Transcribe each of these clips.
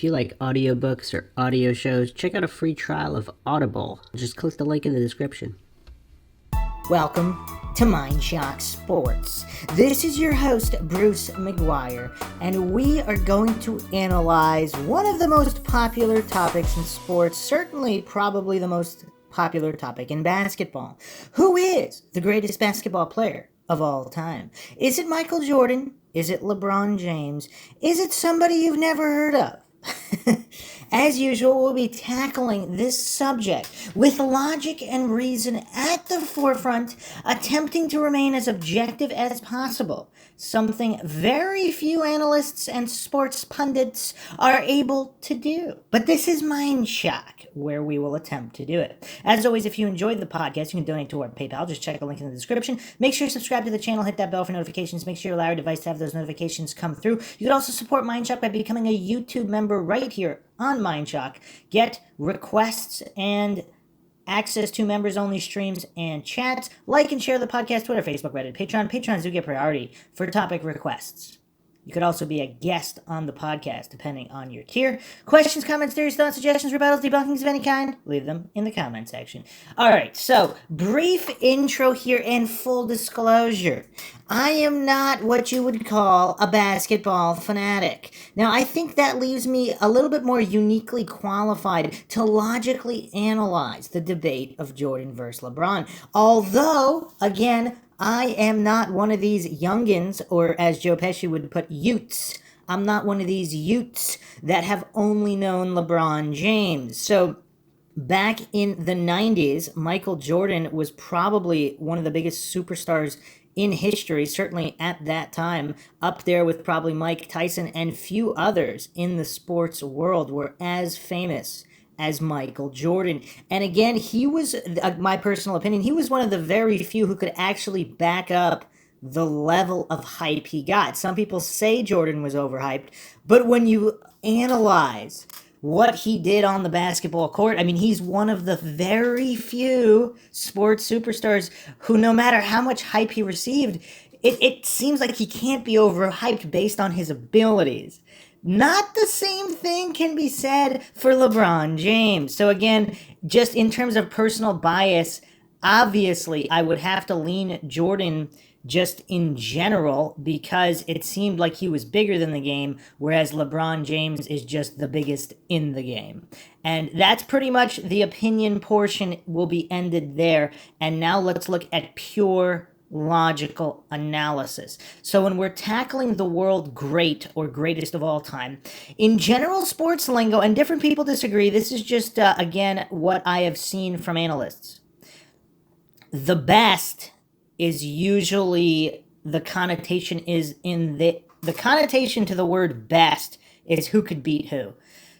If you like audiobooks or audio shows, check out a free trial of Audible. Just click the link in the description. Welcome to MINDSHOCK Sports. This is your host, Bruce McGuire, and we are going to analyze one of the most popular topics in sports, certainly probably the most popular topic in basketball. Who is the greatest basketball player of all time? Is it Michael Jordan? Is it LeBron James? Is it somebody you've never heard of? As usual, we'll be tackling this subject with logic and reason at the forefront, attempting to remain as objective as possible, something very few analysts and sports pundits are able to do. But this is MINDSHOCK, where we will attempt to do it. As always, if you enjoyed the podcast, you can donate to our PayPal. Just check the link in the description. Make sure you subscribe to the channel, hit that bell for notifications. Make sure you allow your device to have those notifications come through. You can also support MINDSHOCK by becoming a YouTube member right here on MINDSHOCK. Get requests and access to members-only streams and chats. Like and share the podcast, Twitter, Facebook, Reddit, Patreon. Patrons do get priority for topic requests. You could also be a guest on the podcast, depending on your tier. Questions, comments, theories, thoughts, suggestions, rebuttals, debunkings of any kind, leave them in the comment section. All right, so brief intro here and full disclosure. I am not what you would call a basketball fanatic. Now, I think that leaves me a little bit more uniquely qualified to logically analyze the debate of Jordan versus LeBron. Although, again, I am not one of these youngins, or as Joe Pesci would put, Utes. I'm not one of these Utes that have only known LeBron James. So back in the 90s, Michael Jordan was probably one of the biggest superstars in history, certainly at that time, up there with probably Mike Tyson, and few others in the sports world were as famous as Michael Jordan. And again, he was, my personal opinion, he was one of the very few who could actually back up the level of hype he got. Some people say Jordan was overhyped, but when you analyze what he did on the basketball court, I mean, he's one of the very few sports superstars who, no matter how much hype he received, it seems like he can't be overhyped based on his abilities. Not the same thing can be said for LeBron James. So again, just in terms of personal bias, obviously I would have to lean Jordan just in general because it seemed like he was bigger than the game, whereas LeBron James is just the biggest in the game. And that's pretty much the opinion portion will be ended there. And now let's look at pure logical analysis. So when we're tackling the world great or greatest of all time, in general sports lingo, and different people disagree, this is just, again, what I have seen from analysts. The best is usually, the connotation is in the connotation to the word best is who could beat who.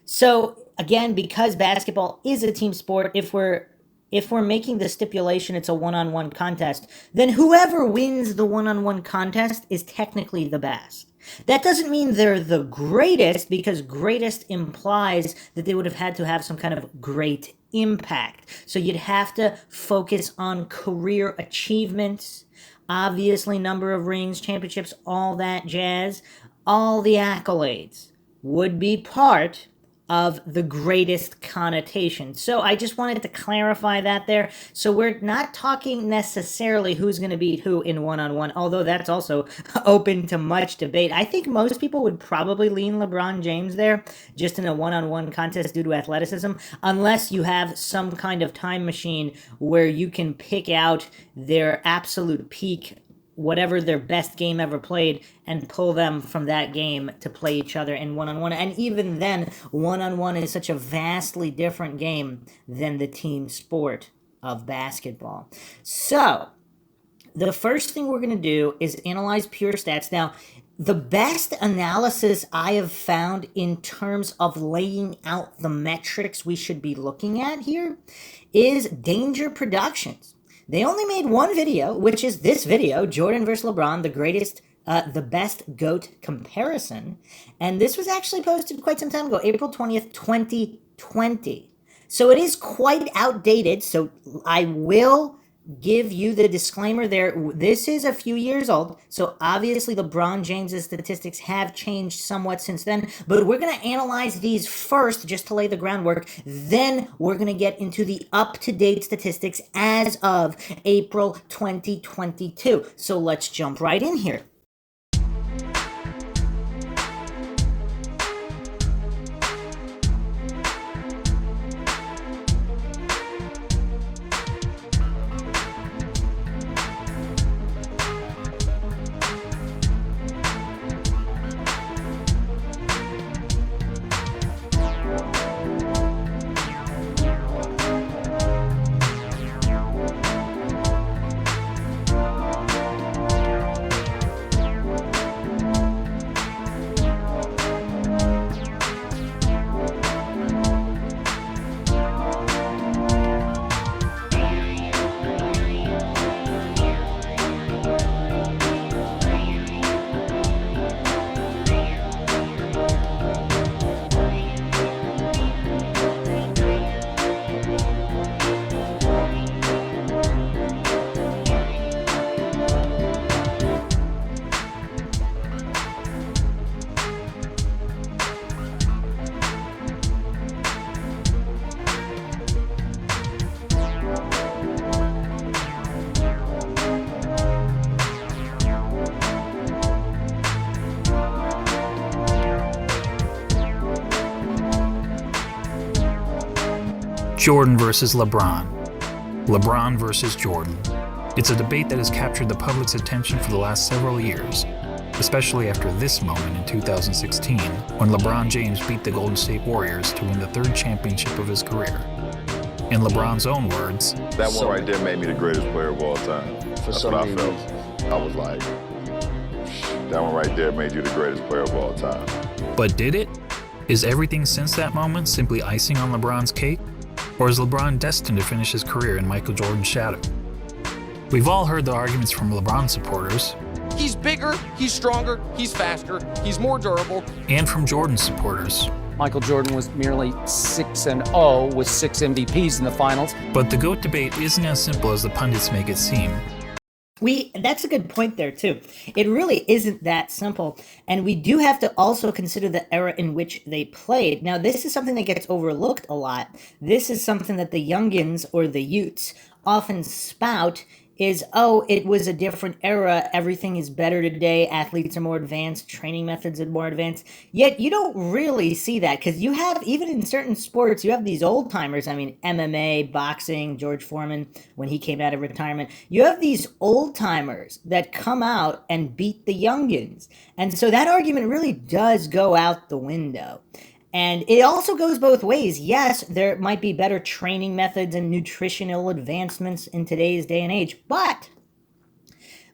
So again, because basketball is a team sport, if we're making the stipulation it's a one-on-one contest, then whoever wins the one-on-one contest is technically the best. That doesn't mean they're the greatest, because greatest implies that they would have had to have some kind of great impact. So you'd have to focus on career achievements, obviously number of rings, championships, all that jazz. All the accolades would be part of the greatest connotation. So I just wanted to clarify that there. So we're not talking necessarily who's going to beat who in one-on-one, although that's also open to much debate. I think most people would probably lean LeBron James there, just in a one-on-one contest due to athleticism, unless you have some kind of time machine where you can pick out their absolute peak, whatever their best game ever played, and pull them from that game to play each other in one-on-one. And even then, one-on-one is such a vastly different game than the team sport of basketball. So the first thing we're going to do is analyze pure stats. Now, the best analysis I have found in terms of laying out the metrics we should be looking at here is Danger Productions. They only made one video, which is this video, Jordan versus LeBron, the best GOAT comparison. And this was actually posted quite some time ago, April 20th, 2020. So it is quite outdated. So I will give you the disclaimer there. This is a few years old, so obviously LeBron James's statistics have changed somewhat since then, but we're going to analyze these first just to lay the groundwork. Then we're going to get into the up-to-date statistics as of April 2022. So let's jump right in here. Jordan versus LeBron. LeBron versus Jordan. It's a debate that has captured the public's attention for the last several years, especially after this moment in 2016, when LeBron James beat the Golden State Warriors to win the third championship of his career. In LeBron's own words, that one right there made me the greatest player of all time. That's what I felt. I was like, that one right there made you the greatest player of all time. But did it? Is everything since that moment simply icing on LeBron's cake? Or is LeBron destined to finish his career in Michael Jordan's shadow? We've all heard the arguments from LeBron supporters. He's bigger, he's stronger, he's faster, he's more durable. And from Jordan supporters. Michael Jordan was merely 6-0 with 6 MVPs in the finals. But the GOAT debate isn't as simple as the pundits make it seem. That's a good point there too. It really isn't that simple. And we do have to also consider the era in which they played. Now, this is something that gets overlooked a lot. This is something that the youngins or the Utes often spout is, oh, it was a different era. Everything is better today. Athletes are more advanced. Training methods are more advanced. Yet you don't really see that because you have, even in certain sports, you have these old timers. I mean, MMA, boxing, George Foreman, when he came out of retirement. You have these old timers that come out and beat the youngins. And so that argument really does go out the window. And it also goes both ways. Yes, there might be better training methods and nutritional advancements in today's day and age, but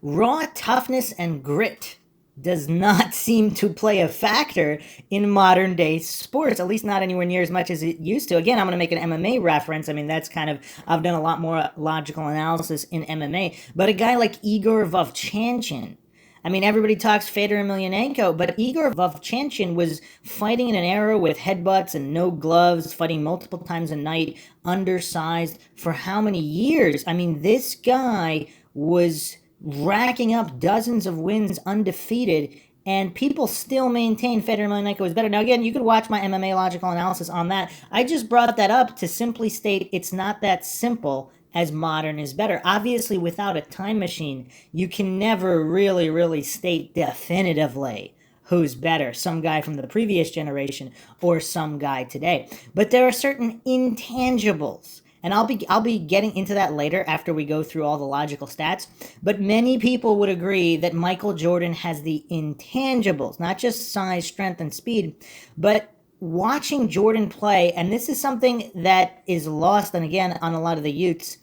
raw toughness and grit does not seem to play a factor in modern day sports, at least not anywhere near as much as it used to. Again, I'm going to make an MMA reference. I mean, that's kind of, I've done a lot more logical analysis in MMA, but a guy like Igor Vovchanchin, I mean, everybody talks Fedor Emelianenko, but Igor Vovchanchin was fighting in an era with headbutts and no gloves, fighting multiple times a night, undersized for how many years? I mean, this guy was racking up dozens of wins undefeated, and people still maintain Fedor Emelianenko is better. Now, again, you could watch my MMA logical analysis on that. I just brought that up to simply state it's not that simple as modern is better. Obviously, without a time machine, you can never really state definitively who's better, some guy from the previous generation or some guy today. But there are certain intangibles, and I'll be getting into that later after we go through all the logical stats. But many people would agree that Michael Jordan has the intangibles, not just size, strength, and speed, but watching Jordan play, and this is something that is lost, and again, on a lot of the Utes,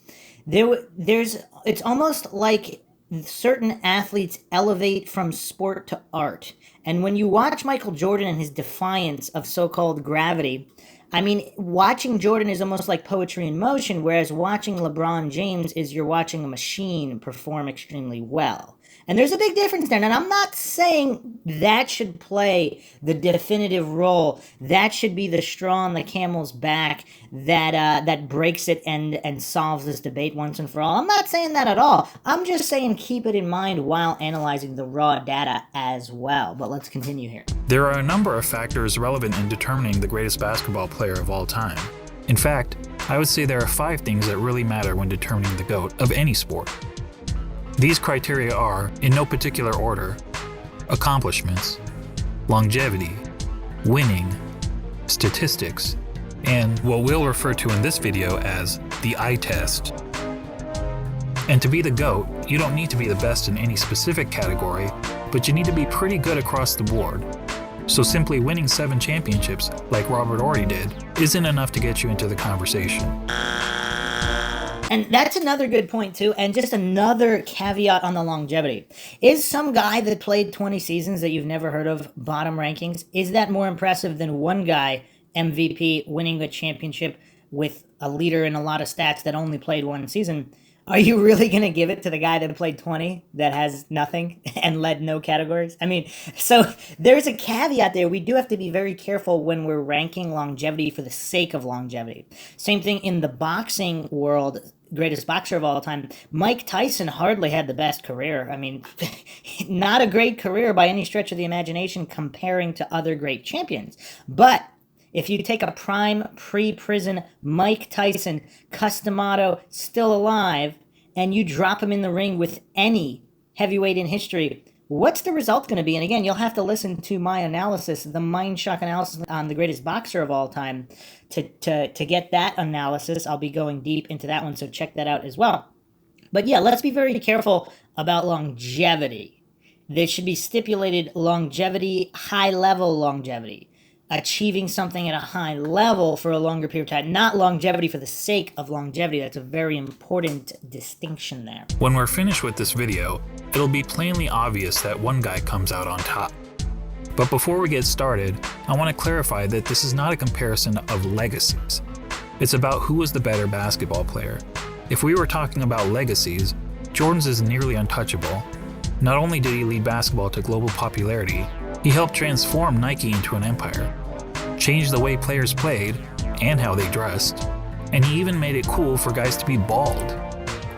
it's almost like certain athletes elevate from sport to art. And when you watch Michael Jordan and his defiance of so-called gravity, I mean, watching Jordan is almost like poetry in motion, whereas watching LeBron James is you're watching a machine perform extremely well. And there's a big difference there. And I'm not saying that should play the definitive role. That should be the straw on the camel's back that breaks it and solves this debate once and for all. I'm not saying that at all. I'm just saying keep it in mind while analyzing the raw data as well. But let's continue here. There are a number of factors relevant in determining the greatest basketball player of all time. In fact, I would say there are 5 things that really matter when determining the GOAT of any sport. These criteria are, in no particular order, accomplishments, longevity, winning, statistics, and what we'll refer to in this video as the eye test. And to be the GOAT, you don't need to be the best in any specific category, but you need to be pretty good across the board. So simply winning 7 championships, like Robert Horry did, isn't enough to get you into the conversation. And that's another good point, too, and just another caveat on the longevity. Is some guy that played 20 seasons that you've never heard of bottom rankings, is that more impressive than one guy, MVP, winning a championship with a leader in a lot of stats that only played 1 season? Are you really going to give it to the guy that played 20 that has nothing and led no categories? I mean, so there's a caveat there. We do have to be very careful when we're ranking longevity for the sake of longevity. Same thing in the boxing world. Greatest boxer of all time, Mike Tyson hardly had the best career. I mean, not a great career by any stretch of the imagination comparing to other great champions. But if you take a prime pre-prison Mike Tyson, Customato, still alive, and you drop him in the ring with any heavyweight in history, what's the result going to be? And again, you'll have to listen to my analysis, the MINDSHOCK analysis on the greatest boxer of all time, to get that analysis. I'll be going deep into that one, so check that out as well. But yeah, let's be very careful about longevity. There should be stipulated longevity, high-level longevity. Achieving something at a high level for a longer period of time, not longevity for the sake of longevity. That's a very important distinction there. When we're finished with this video, it'll be plainly obvious that one guy comes out on top. But before we get started, I want to clarify that this is not a comparison of legacies. It's about who was the better basketball player. If we were talking about legacies, Jordan's is nearly untouchable. Not only did he lead basketball to global popularity, he helped transform Nike into an empire, changed the way players played and how they dressed, and he even made it cool for guys to be bald.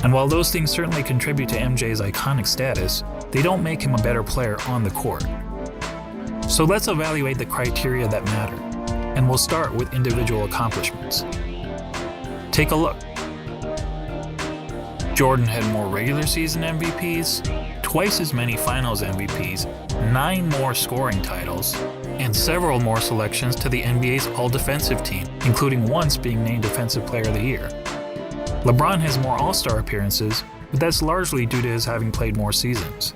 And while those things certainly contribute to MJ's iconic status, they don't make him a better player on the court. So let's evaluate the criteria that matter, and we'll start with individual accomplishments. Take a look. Jordan had more regular season MVPs, twice as many finals MVPs, 9 more scoring titles, and several more selections to the NBA's All-Defensive team, including once being named Defensive Player of the Year. LeBron has more All-Star appearances, but that's largely due to his having played more seasons.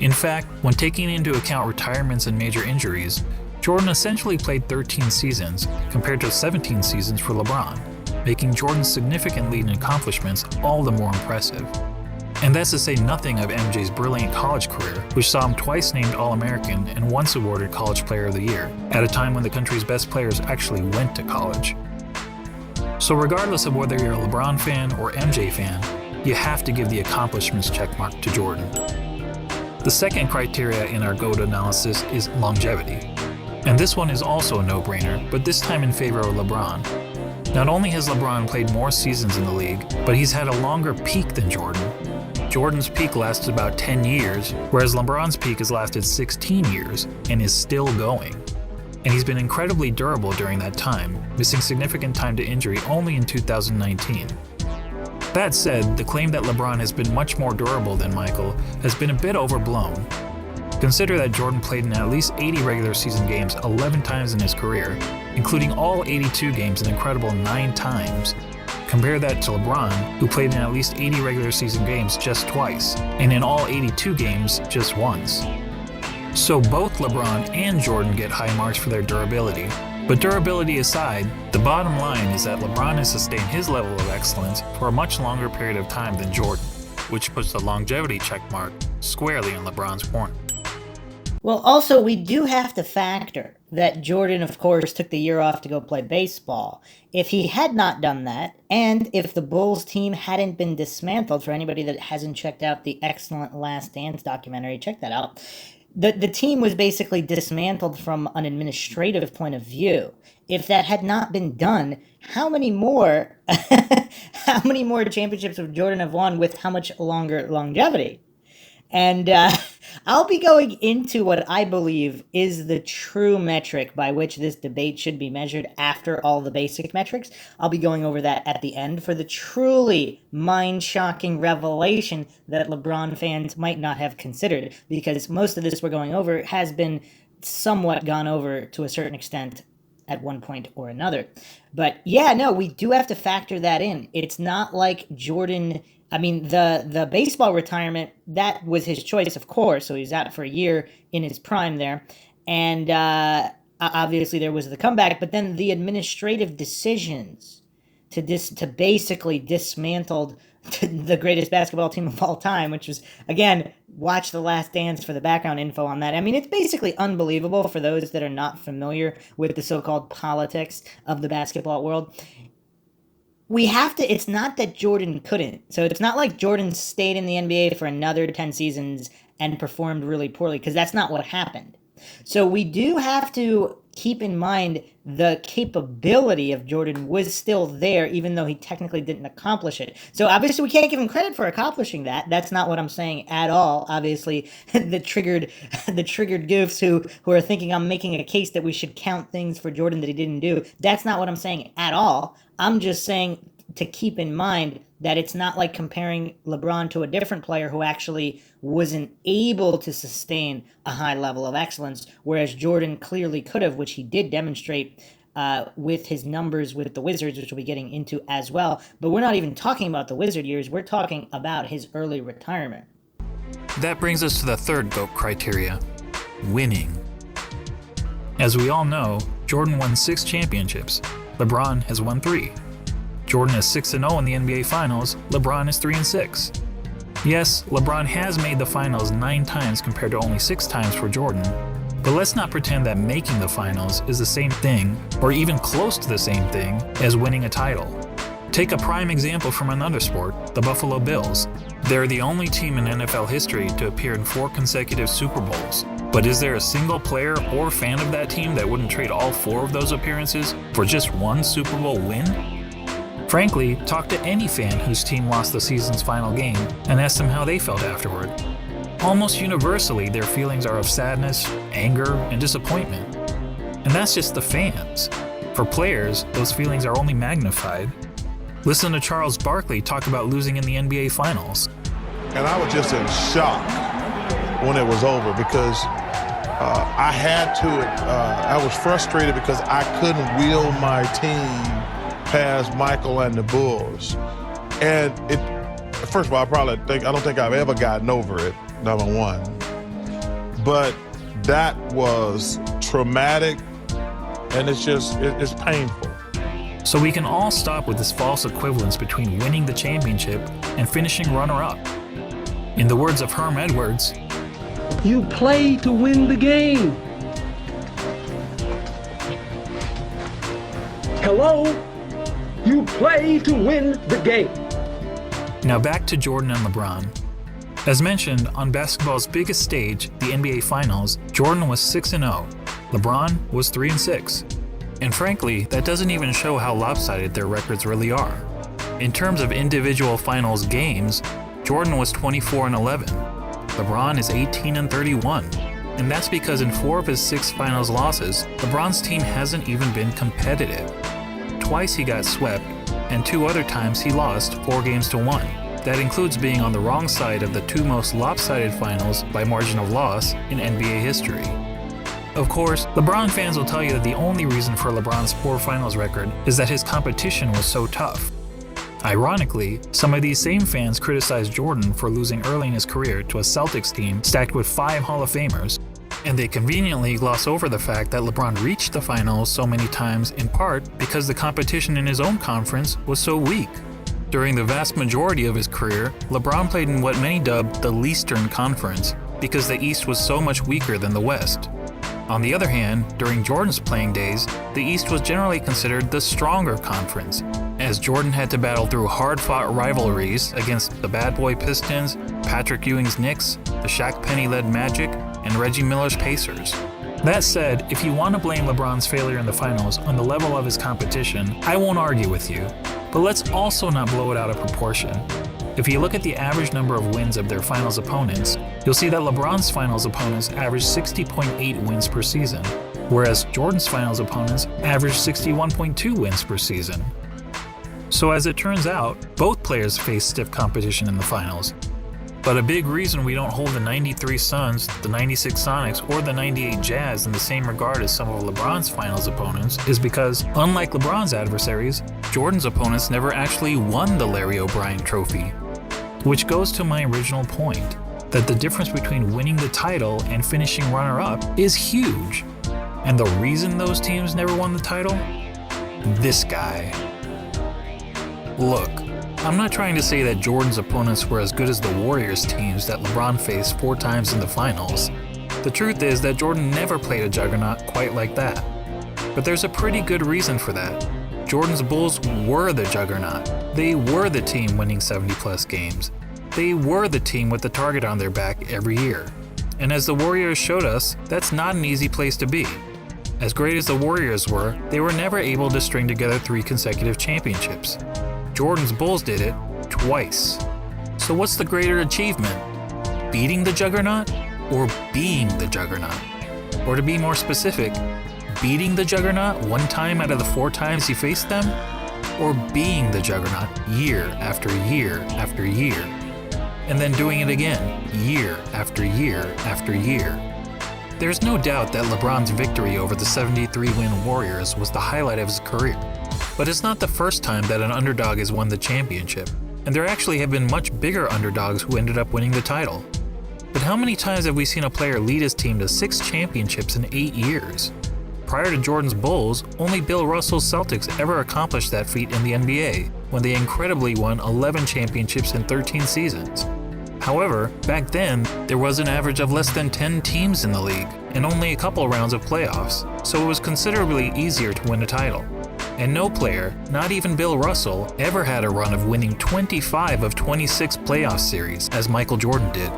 In fact, when taking into account retirements and major injuries, Jordan essentially played 13 seasons compared to 17 seasons for LeBron, making Jordan's significant lead in accomplishments all the more impressive. And that's to say nothing of MJ's brilliant college career, which saw him twice named All-American and once awarded College Player of the Year, at a time when the country's best players actually went to college. So regardless of whether you're a LeBron fan or MJ fan, you have to give the accomplishments checkmark to Jordan. The second criteria in our GOAT analysis is longevity. And this one is also a no-brainer, but this time in favor of LeBron. Not only has LeBron played more seasons in the league, but he's had a longer peak than Jordan. Jordan's peak lasted about 10 years, whereas LeBron's peak has lasted 16 years and is still going. And he's been incredibly durable during that time, missing significant time to injury only in 2019. That said, the claim that LeBron has been much more durable than Michael has been a bit overblown. Consider that Jordan played in at least 80 regular season games 11 times in his career, including all 82 games an incredible 9 times. Compare that to LeBron, who played in at least 80 regular season games just twice, and in all 82 games just once. So both LeBron and Jordan get high marks for their durability. But durability aside, the bottom line is that LeBron has sustained his level of excellence for a much longer period of time than Jordan, which puts the longevity checkmark squarely in LeBron's corner. Well, also, we do have to factor that Jordan, of course, took the year off to go play baseball. If he had not done that, and if the Bulls team hadn't been dismantled, for anybody that hasn't checked out the excellent Last Dance documentary, check that out. The team was basically dismantled from an administrative point of view. If that had not been done, how many more championships would Jordan have won with how much longer longevity? And I'll be going into what I believe is the true metric by which this debate should be measured after all the basic metrics. I'll be going over that at the end for the truly mind-shocking revelation that LeBron fans might not have considered, because most of this we're going over has been somewhat gone over to a certain extent at one point or another. But yeah, no, we do have to factor that in. It's not like Jordan... I mean, the baseball retirement, that was his choice, of course, so he was out for a year in his prime there. And obviously there was the comeback, but then the administrative decisions to basically dismantle the greatest basketball team of all time, which was, again, watch The Last Dance for the background info on that. I mean, it's basically unbelievable for those that are not familiar with the so-called politics of the basketball world. We have to, it's not that Jordan couldn't. So it's not like Jordan stayed in the NBA for another 10 seasons and performed really poorly, because that's not what happened. So we do have to keep in mind the capability of Jordan was still there, even though he technically didn't accomplish it. So obviously we can't give him credit for accomplishing that. That's not what I'm saying at all. Obviously, the triggered goofs who are thinking I'm making a case that we should count things for Jordan that he didn't do. That's not what I'm saying at all. I'm just saying to keep in mind that it's not like comparing LeBron to a different player who actually wasn't able to sustain a high level of excellence, whereas Jordan clearly could have, which he did demonstrate with his numbers with the Wizards, which we'll be getting into as well. But we're not even talking about the Wizard years. We're talking about his early retirement. That brings us to the third GOAT criteria, winning. As we all know, Jordan won 6 championships. LeBron has won 3. Jordan is 6-0 in the NBA Finals, LeBron is 3-6. Yes, LeBron has made the finals 9 times compared to only 6 times for Jordan, but let's not pretend that making the finals is the same thing, or even close to the same thing, as winning a title. Take a prime example from another sport, the Buffalo Bills. They're the only team in NFL history to appear in 4 consecutive Super Bowls. But is there a single player or fan of that team that wouldn't trade all 4 of those appearances for just one Super Bowl win? Frankly, talk to any fan whose team lost the season's final game and ask them how they felt afterward. Almost universally, their feelings are of sadness, anger, and disappointment. And that's just the fans. For players, those feelings are only magnified. Listen to Charles Barkley talk about losing in the NBA Finals. And I was just in shock when it was over, because I was frustrated because I couldn't wheel my team past Michael and the Bulls. And first of all, I don't think I've ever gotten over it, number one. But that was traumatic, and it's painful. So we can all stop with this false equivalence between winning the championship and finishing runner-up. In the words of Herm Edwards, you play to win the game. Hello? You play to win the game. Now back to Jordan and LeBron. As mentioned, on basketball's biggest stage, the NBA Finals, Jordan was 6-0. LeBron was 3-6. And frankly, that doesn't even show how lopsided their records really are. In terms of individual finals games, Jordan was 24-11. LeBron is 18-31. And that's because in 4 of his 6 finals losses, LeBron's team hasn't even been competitive. Twice he got swept, and 2 other times he lost 4-1. That includes being on the wrong side of the 2 most lopsided finals by margin of loss in NBA history. Of course, LeBron fans will tell you that the only reason for LeBron's poor finals record is that his competition was so tough. Ironically, some of these same fans criticized Jordan for losing early in his career to a Celtics team stacked with 5 Hall of Famers, and they conveniently gloss over the fact that LeBron reached the finals so many times in part because the competition in his own conference was so weak. During the vast majority of his career, LeBron played in what many dubbed the Leastern Conference, because the East was so much weaker than the West. On the other hand, during Jordan's playing days, the East was generally considered the stronger conference, as Jordan had to battle through hard-fought rivalries against the Bad Boy Pistons, Patrick Ewing's Knicks, the Shaq Penny-led Magic, and Reggie Miller's Pacers. That said, if you want to blame LeBron's failure in the finals on the level of his competition, I won't argue with you. But let's also not blow it out of proportion. If you look at the average number of wins of their finals opponents, you'll see that LeBron's finals opponents averaged 60.8 wins per season, whereas Jordan's finals opponents averaged 61.2 wins per season. So as it turns out, both players face stiff competition in the finals. But a big reason we don't hold the 93 Suns, the 96 Sonics, or the 98 Jazz in the same regard as some of LeBron's finals opponents is because, unlike LeBron's adversaries, Jordan's opponents never actually won the Larry O'Brien Trophy. Which goes to my original point, that the difference between winning the title and finishing runner-up is huge. And the reason those teams never won the title? This guy. Look, I'm not trying to say that Jordan's opponents were as good as the Warriors teams that LeBron faced 4 times in the finals. The truth is that Jordan never played a juggernaut quite like that. But there's a pretty good reason for that. Jordan's Bulls were the juggernaut. They were the team winning 70-plus games. They were the team with the target on their back every year. And as the Warriors showed us, that's not an easy place to be. As great as the Warriors were, they were never able to string together 3 consecutive championships. Jordan's Bulls did it twice. So what's the greater achievement? Beating the juggernaut or being the juggernaut? Or to be more specific, beating the juggernaut 1 time out of the 4 times you faced them? Or being the juggernaut year after year after year? And then doing it again, year after year after year. There's no doubt that LeBron's victory over the 73-win Warriors was the highlight of his career. But it's not the first time that an underdog has won the championship, and there actually have been much bigger underdogs who ended up winning the title. But how many times have we seen a player lead his team to 6 championships in 8 years? Prior to Jordan's Bulls, only Bill Russell's Celtics ever accomplished that feat in the NBA, when they incredibly won 11 championships in 13 seasons. However, back then, there was an average of less than 10 teams in the league, and only a couple rounds of playoffs, so it was considerably easier to win a title. And no player, not even Bill Russell, ever had a run of winning 25 of 26 playoff series, as Michael Jordan did.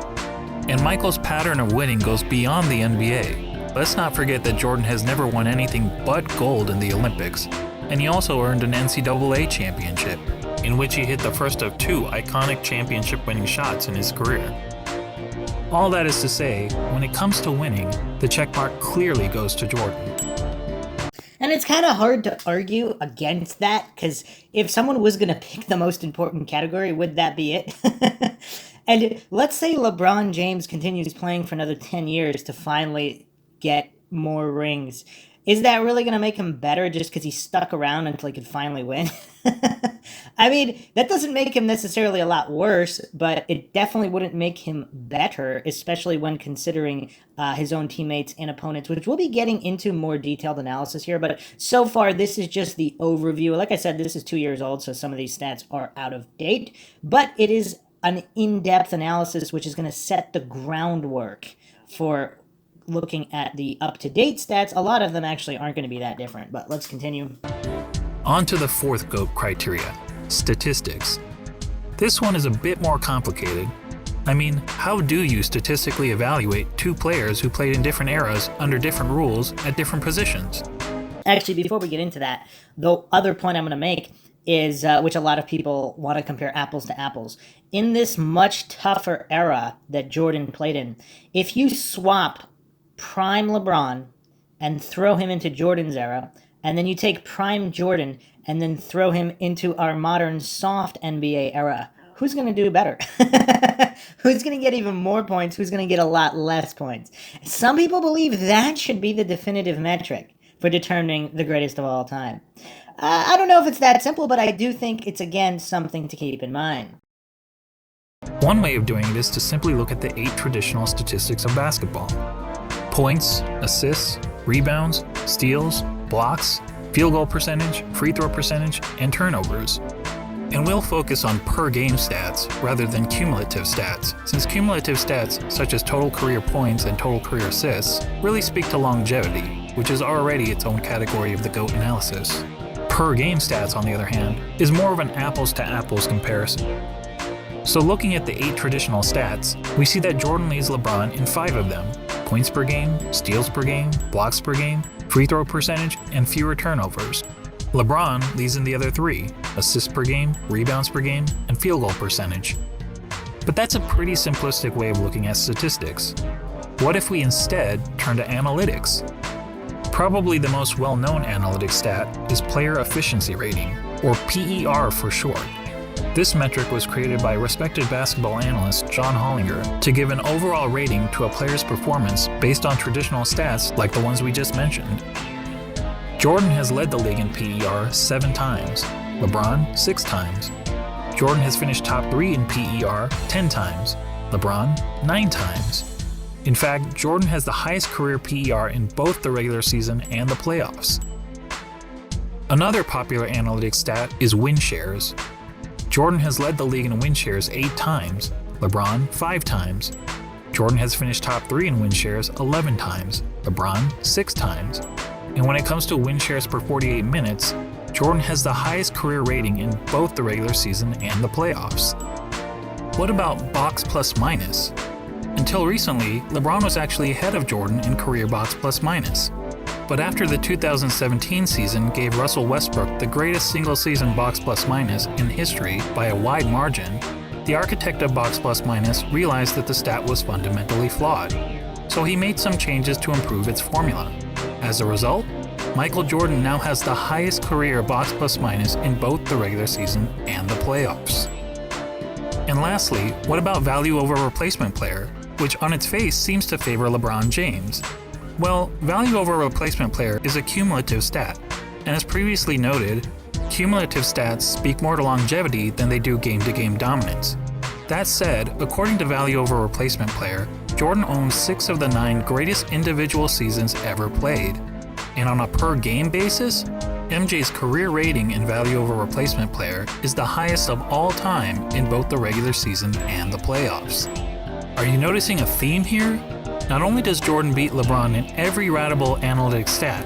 And Michael's pattern of winning goes beyond the NBA. Let's not forget that Jordan has never won anything but gold in the Olympics, and he also earned an NCAA championship, in which he hit the first of 2 iconic championship-winning shots in his career. All that is to say, when it comes to winning, the checkmark clearly goes to Jordan. And it's kind of hard to argue against that, because if someone was going to pick the most important category, would that be it? And let's say LeBron James continues playing for another 10 years to finally get more rings. Is that really going to make him better just because he stuck around until he could finally win? I mean, that doesn't make him necessarily a lot worse, but it definitely wouldn't make him better, especially when considering his own teammates and opponents, which we'll be getting into more detailed analysis here. But so far, this is just the overview. Like I said, this is 2 years old, so some of these stats are out of date, but it is an in-depth analysis which is going to set the groundwork for looking at the up-to-date stats. A lot of them actually aren't going to be that different, but let's continue. On to the 4th GOAT criteria, statistics. This one is a bit more complicated. I mean, how do you statistically evaluate 2 players who played in different eras under different rules at different positions? Actually, before we get into that, the other point I'm going to make is, which a lot of people want to compare apples to apples. In this much tougher era that Jordan played in, if you swap prime LeBron and throw him into Jordan's era, and then you take prime Jordan and then throw him into our modern soft NBA era, who's going to do better? Who's going to get even more points? Who's going to get a lot less points? Some people believe that should be the definitive metric for determining the greatest of all time. I don't know if it's that simple, but I do think it's, again, something to keep in mind. One way of doing it is to simply look at the 8 traditional statistics of basketball. Points, assists, rebounds, steals, blocks, field goal percentage, free throw percentage, and turnovers. And we'll focus on per-game stats rather than cumulative stats, since cumulative stats such as total career points and total career assists really speak to longevity, which is already its own category of the GOAT analysis. Per-game stats, on the other hand, is more of an apples-to-apples comparison. So looking at the 8 traditional stats, we see that Jordan leads LeBron in 5 of them: points per game, steals per game, blocks per game, free throw percentage, and fewer turnovers. LeBron leads in the other 3, assists per game, rebounds per game, and field goal percentage. But that's a pretty simplistic way of looking at statistics. What if we instead turn to analytics? Probably the most well-known analytics stat is player efficiency rating, or PER for short. This metric was created by respected basketball analyst John Hollinger to give an overall rating to a player's performance based on traditional stats like the ones we just mentioned. Jordan has led the league in PER 7 times, LeBron 6 times. Jordan has finished top 3 in PER 10 times, LeBron 9 times. In fact, Jordan has the highest career PER in both the regular season and the playoffs. Another popular analytics stat is win shares. Jordan has led the league in win shares 8 times, LeBron 5 times. Jordan has finished top 3 in win shares 11 times, LeBron 6 times. And when it comes to win shares per 48 minutes, Jordan has the highest career rating in both the regular season and the playoffs. What about box plus minus? Until recently, LeBron was actually ahead of Jordan in career box plus minus. But after the 2017 season gave Russell Westbrook the greatest single-season box plus minus in history by a wide margin, the architect of box plus minus realized that the stat was fundamentally flawed. So he made some changes to improve its formula. As a result, Michael Jordan now has the highest career box plus minus in both the regular season and the playoffs. And lastly, what about value over replacement player, which on its face seems to favor LeBron James? Well, value over replacement player is a cumulative stat, and as previously noted, cumulative stats speak more to longevity than they do game-to-game dominance. That said, according to value over replacement player, Jordan owns 6 of the 9 greatest individual seasons ever played. And on a per-game basis, MJ's career rating in value over replacement player is the highest of all time in both the regular season and the playoffs. Are you noticing a theme here? Not only does Jordan beat LeBron in every ratable analytics stat,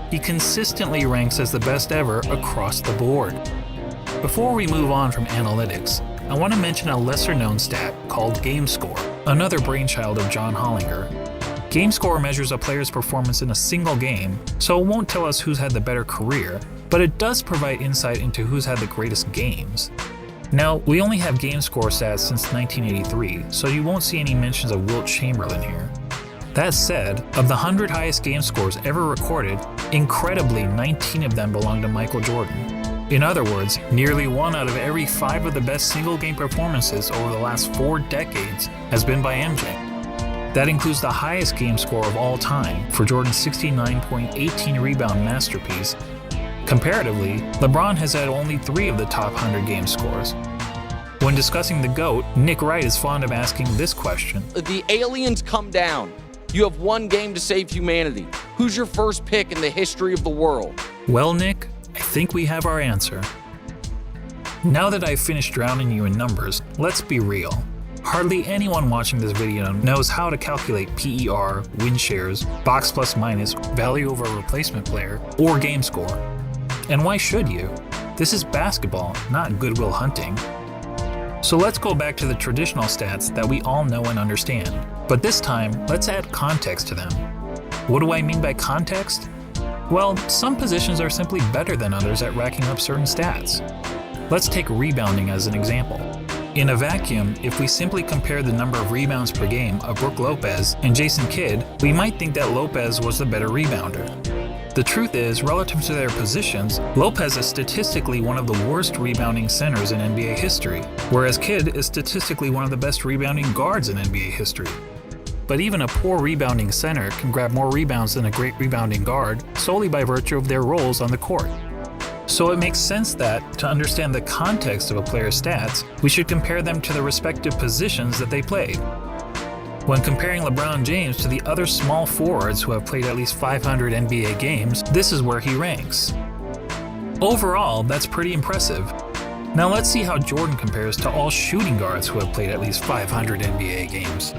he consistently ranks as the best ever across the board. Before we move on from analytics, I want to mention a lesser-known stat called game score, another brainchild of John Hollinger. Game score measures a player's performance in a single game, so it won't tell us who's had the better career, but it does provide insight into who's had the greatest games. Now, we only have game score stats since 1983, so you won't see any mentions of Wilt Chamberlain here. That said, of the 100 highest game scores ever recorded, incredibly 19 of them belong to Michael Jordan. In other words, nearly 1 out of every 5 of the best single-game performances over the last 4 decades has been by MJ. That includes the highest game score of all time for Jordan's 69.18 rebound masterpiece. Comparatively, LeBron has had only 3 of the top 100 game scores. When discussing the GOAT, Nick Wright is fond of asking this question. The aliens come down. You have 1 game to save humanity. Who's your first pick in the history of the world? Well, Nick, I think we have our answer. Now that I've finished drowning you in numbers, let's be real. Hardly anyone watching this video knows how to calculate PER, win shares, box plus minus, value over replacement player, or game score. And why should you? This is basketball, not Goodwill Hunting. So let's go back to the traditional stats that we all know and understand. But this time, let's add context to them. What do I mean by context? Well, some positions are simply better than others at racking up certain stats. Let's take rebounding as an example. In a vacuum, if we simply compare the number of rebounds per game of Brook Lopez and Jason Kidd, we might think that Lopez was the better rebounder. The truth is, relative to their positions, Lopez is statistically one of the worst rebounding centers in NBA history, whereas Kidd is statistically one of the best rebounding guards in NBA history. But even a poor rebounding center can grab more rebounds than a great rebounding guard solely by virtue of their roles on the court. So it makes sense that, to understand the context of a player's stats, we should compare them to the respective positions that they played. When comparing LeBron James to the other small forwards who have played at least 500 NBA games, this is where he ranks. Overall, that's pretty impressive. Now let's see how Jordan compares to all shooting guards who have played at least 500 NBA games.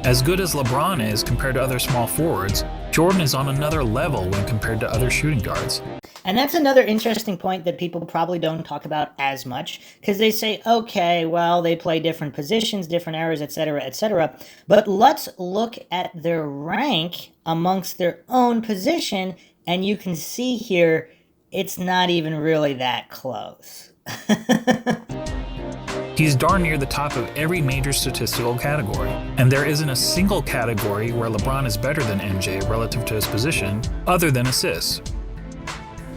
As good as LeBron is compared to other small forwards, Jordan is on another level when compared to other shooting guards. And that's another interesting point that people probably don't talk about as much, because they say, okay, well, they play different positions, different eras, etc., etc. But let's look at their rank amongst their own position, and you can see here, it's not even really that close. He's darn near the top of every major statistical category, and there isn't a single category where LeBron is better than MJ relative to his position, other than assists.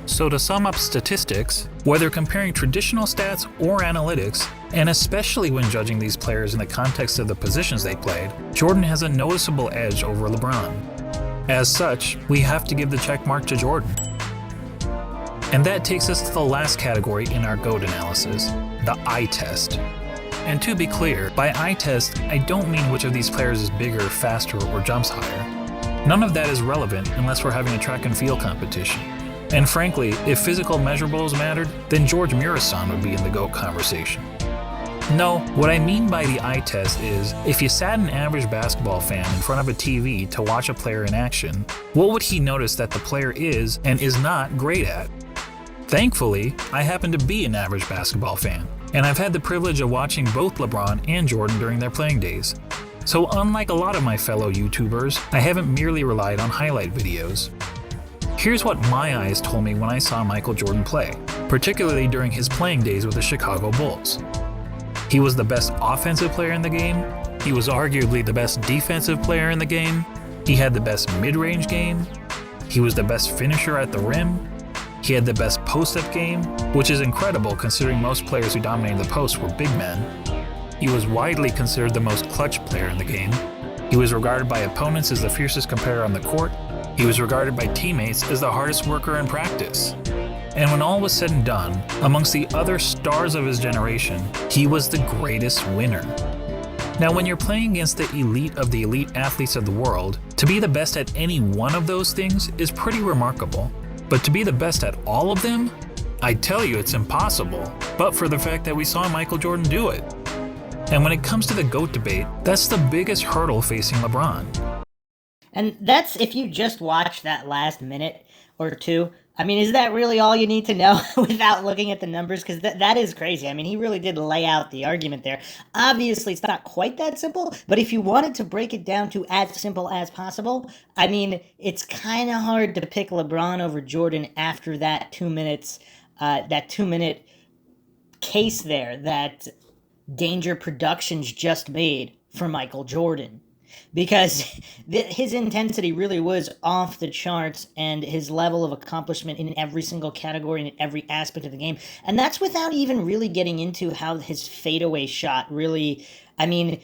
So to sum up statistics, whether comparing traditional stats or analytics, and especially when judging these players in the context of the positions they played, Jordan has a noticeable edge over LeBron. As such, we have to give the check mark to Jordan. And that takes us to the last category in our GOAT analysis, the eye test. And to be clear, by eye test, I don't mean which of these players is bigger, faster, or jumps higher. None of that is relevant unless we're having a track and field competition. And frankly, if physical measurables mattered, then George Murasan would be in the GOAT conversation. No, what I mean by the eye test is, if you sat an average basketball fan in front of a TV to watch a player in action, what would he notice that the player is and is not great at? Thankfully, I happen to be an average basketball fan, and I've had the privilege of watching both LeBron and Jordan during their playing days. So unlike a lot of my fellow YouTubers, I haven't merely relied on highlight videos. Here's what my eyes told me when I saw Michael Jordan play, particularly during his playing days with the Chicago Bulls. He was the best offensive player in the game, he was arguably the best defensive player in the game, he had the best mid-range game, he was the best finisher at the rim, he had the best post-up game, which is incredible considering most players who dominated the post were big men. He was widely considered the most clutch player in the game. He was regarded by opponents as the fiercest competitor on the court. He was regarded by teammates as the hardest worker in practice. And when all was said and done, amongst the other stars of his generation, he was the greatest winner. Now, when you're playing against the elite athletes of the world, to be the best at any one of those things is pretty remarkable. But to be the best at all of them? I tell you it's impossible, but for the fact that we saw Michael Jordan do it. And when it comes to the GOAT debate, that's the biggest hurdle facing LeBron. And that's if you just watch that last minute or two. I mean, is that really all you need to know without looking at the numbers? Because that is crazy. I mean, he really did lay out the argument there. Obviously, it's not quite that simple, but if you wanted to break it down to as simple as possible, I mean, it's kind of hard to pick LeBron over Jordan after that 2 minutes, that 2 minute case there that Danger Productions just made for Michael Jordan. Because his intensity really was off the charts, and his level of accomplishment in every single category and in every aspect of the game. And that's without even really getting into how his fadeaway shot really, I mean,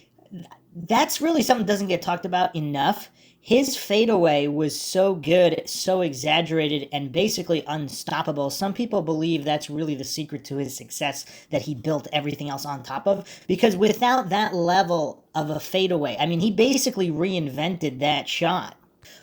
that's really something that doesn't get talked about enough. His fadeaway was so good, so exaggerated, and basically unstoppable. Some people believe that's really the secret to his success, that he built everything else on top of. Because without that level of a fadeaway, I mean, he basically reinvented that shot.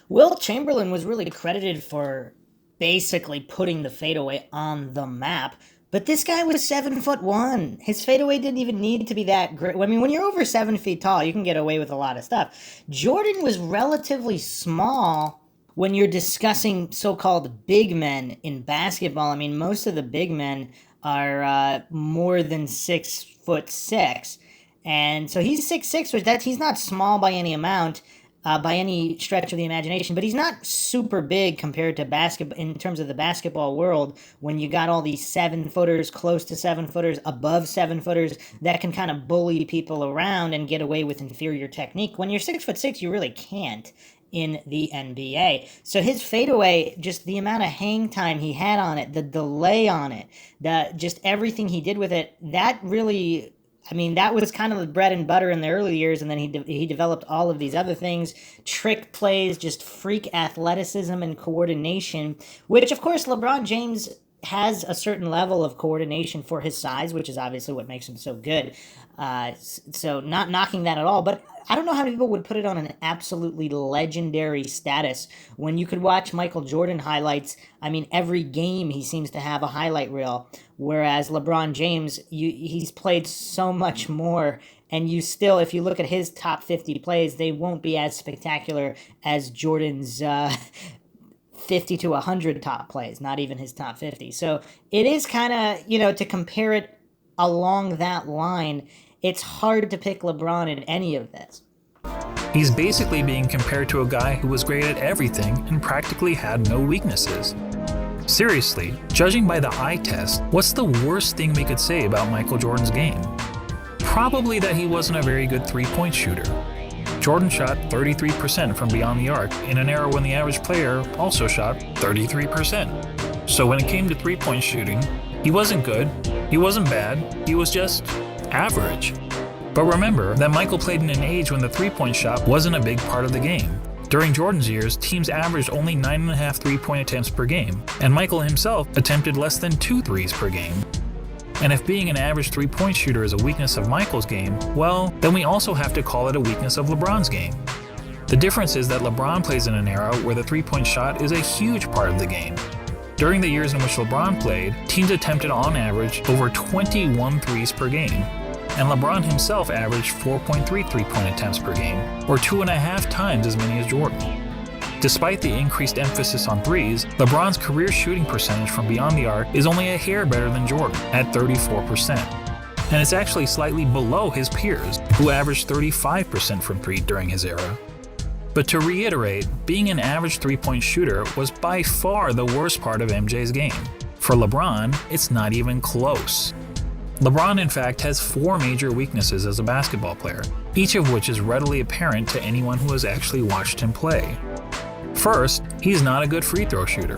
Wilt Chamberlain was really credited for basically putting the fadeaway on the map. But this guy was 7'1". His fadeaway didn't even need to be that great. I mean, when you're over 7 feet tall, you can get away with a lot of stuff. Jordan was relatively small when you're discussing so-called big men in basketball. I mean, most of the big men are more than 6'6", and so he's 6'6", which he's not small by any amount. By any stretch of the imagination, but he's not super big compared to basketball in terms of the basketball world, when you got all these 7-footers, close to 7-footers, above 7-footers that can kind of bully people around and get away with inferior technique. When you're 6'6", you really can't in the NBA. So his fadeaway, just the amount of hang time he had on it, the delay on it, just everything he did with it, that really, I mean, that was kind of the bread and butter in the early years, and then he developed all of these other things, trick plays, just freak athleticism and coordination, which, of course, LeBron James has a certain level of coordination for his size, which is obviously what makes him so good. So not knocking that at all, but I don't know how many people would put it on an absolutely legendary status when you could watch Michael Jordan highlights. I mean, every game he seems to have a highlight reel, whereas LeBron James, he's played so much more. And you still, if you look at his top 50 plays, they won't be as spectacular as Jordan's 50 to 100 top plays, not even his top 50. So it is kind of, to compare it along that line, it's hard to pick LeBron in any of this. He's basically being compared to a guy who was great at everything and practically had no weaknesses. Seriously, judging by the eye test, what's the worst thing we could say about Michael Jordan's game? Probably that he wasn't a very good three-point shooter. Jordan shot 33% from beyond the arc in an era when the average player also shot 33%. So when it came to three-point shooting, he wasn't good, he wasn't bad, he was just average. But remember that Michael played in an age when the three-point shot wasn't a big part of the game. During Jordan's years, teams averaged only 9.5 three-point attempts per game, and Michael himself attempted less than 2 threes per game. And if being an average three-point shooter is a weakness of Michael's game, well, then we also have to call it a weakness of LeBron's game. The difference is that LeBron plays in an era where the three-point shot is a huge part of the game. During the years in which LeBron played, teams attempted on average over 21 threes per game, and LeBron himself averaged 4.3 three-point attempts per game, or 2.5 times as many as Jordan. Despite the increased emphasis on threes, LeBron's career shooting percentage from beyond the arc is only a hair better than Jordan, at 34%. And it's actually slightly below his peers, who averaged 35% from three during his era. But to reiterate, being an average three-point shooter was by far the worst part of MJ's game. For LeBron, it's not even close. LeBron, in fact, has 4 major weaknesses as a basketball player, each of which is readily apparent to anyone who has actually watched him play. First, he's not a good free throw shooter.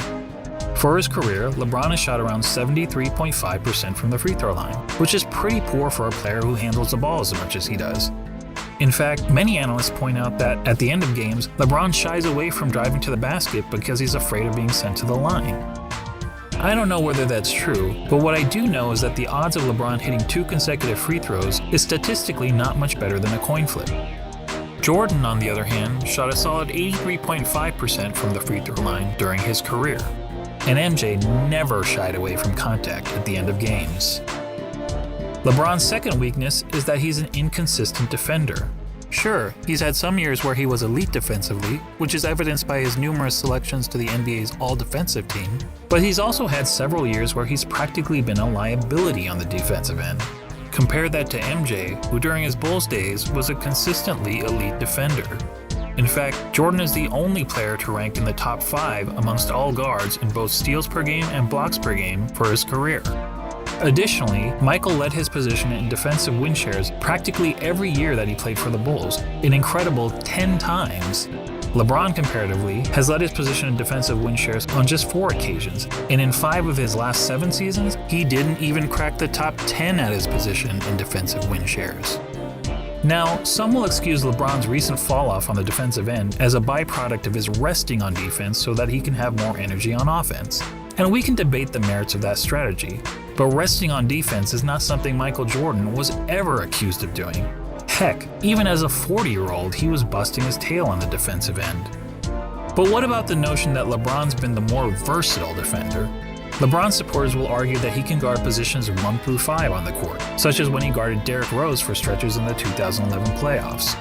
For his career, LeBron has shot around 73.5% from the free throw line, which is pretty poor for a player who handles the ball as much as he does. In fact, many analysts point out that at the end of games, LeBron shies away from driving to the basket because he's afraid of being sent to the line. I don't know whether that's true, but what I do know is that the odds of LeBron hitting 2 consecutive free throws is statistically not much better than a coin flip. Jordan, on the other hand, shot a solid 83.5% from the free throw line during his career, and MJ never shied away from contact at the end of games. LeBron's second weakness is that he's an inconsistent defender. Sure, he's had some years where he was elite defensively, which is evidenced by his numerous selections to the NBA's all-defensive team, but he's also had several years where he's practically been a liability on the defensive end. Compare that to MJ, who during his Bulls days was a consistently elite defender. In fact, Jordan is the only player to rank in the top 5 amongst all guards in both steals per game and blocks per game for his career. Additionally, Michael led his position in defensive win shares practically every year that he played for the Bulls, an incredible 10 times. LeBron, comparatively, has led his position in defensive win shares on just 4 occasions, and in 5 of his last 7 seasons, he didn't even crack the top 10 at his position in defensive win shares. Now, some will excuse LeBron's recent fall-off on the defensive end as a byproduct of his resting on defense so that he can have more energy on offense. And we can debate the merits of that strategy, but resting on defense is not something Michael Jordan was ever accused of doing. Heck, even as a 40-year-old, he was busting his tail on the defensive end. But what about the notion that LeBron's been the more versatile defender? LeBron supporters will argue that he can guard positions 1 through 5 on the court, such as when he guarded Derrick Rose for stretches in the 2011 playoffs.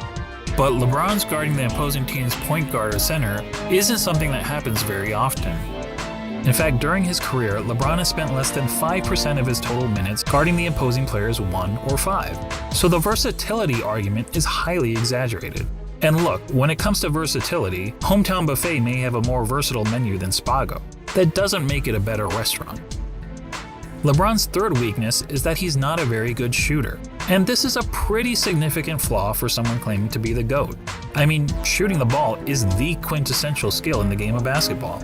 But LeBron's guarding the opposing team's point guard or center isn't something that happens very often. In fact, during his career, LeBron has spent less than 5% of his total minutes guarding the opposing players 1 or 5. So the versatility argument is highly exaggerated. And look, when it comes to versatility, Hometown Buffet may have a more versatile menu than Spago. That doesn't make it a better restaurant. LeBron's third weakness is that he's not a very good shooter. And this is a pretty significant flaw for someone claiming to be the GOAT. I mean, shooting the ball is the quintessential skill in the game of basketball.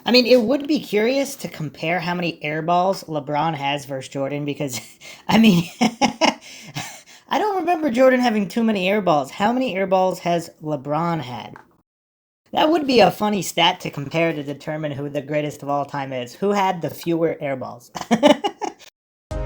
I mean, it would be curious to compare how many air balls LeBron has versus Jordan because, I mean, I don't remember Jordan having too many air balls. How many air balls has LeBron had? That would be a funny stat to compare to determine who the greatest of all time is. Who had the fewer air balls?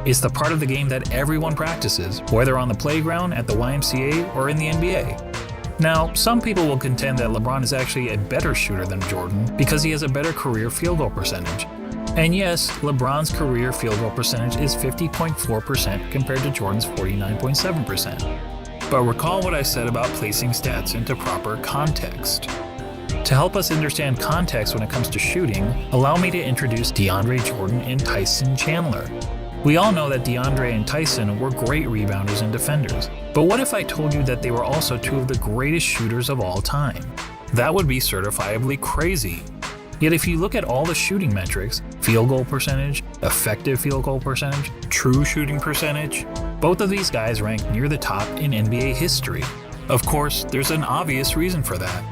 It's the part of the game that everyone practices, whether on the playground, at the YMCA, or in the NBA. Now, some people will contend that LeBron is actually a better shooter than Jordan because he has a better career field goal percentage. And yes, LeBron's career field goal percentage is 50.4% compared to Jordan's 49.7%. But recall what I said about placing stats into proper context. To help us understand context when it comes to shooting, allow me to introduce DeAndre Jordan and Tyson Chandler. We all know that DeAndre and Tyson were great rebounders and defenders, but what if I told you that they were also two of the greatest shooters of all time? That would be certifiably crazy. Yet if you look at all the shooting metrics, field goal percentage, effective field goal percentage, true shooting percentage, both of these guys rank near the top in NBA history. Of course, there's an obvious reason for that.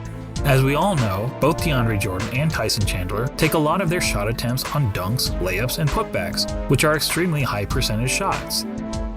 As we all know, both DeAndre Jordan and Tyson Chandler take a lot of their shot attempts on dunks, layups, and putbacks, which are extremely high percentage shots.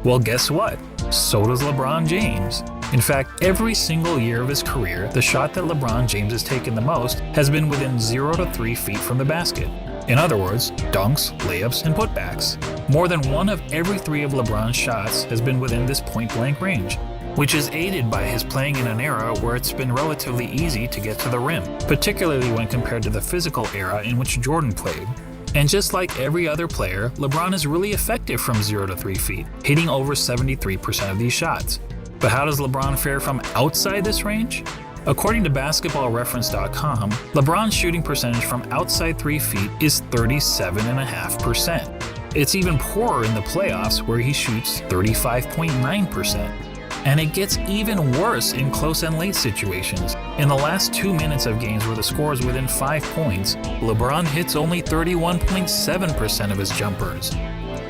Well, guess what? So does LeBron James. In fact, every single year of his career, the shot that LeBron James has taken the most has been within 0 to 3 feet from the basket. In other words, dunks, layups, and putbacks. More than one of every 3 of LeBron's shots has been within this point-blank range, which is aided by his playing in an era where it's been relatively easy to get to the rim, particularly when compared to the physical era in which Jordan played. And just like every other player, LeBron is really effective from 0 to 3 feet, hitting over 73% of these shots. But how does LeBron fare from outside this range? According to basketballreference.com, LeBron's shooting percentage from outside 3 feet is 37.5%. It's even poorer in the playoffs where he shoots 35.9%. And it gets even worse in close and late situations. In the last 2 minutes of games where the score is within 5 points, LeBron hits only 31.7% of his jumpers.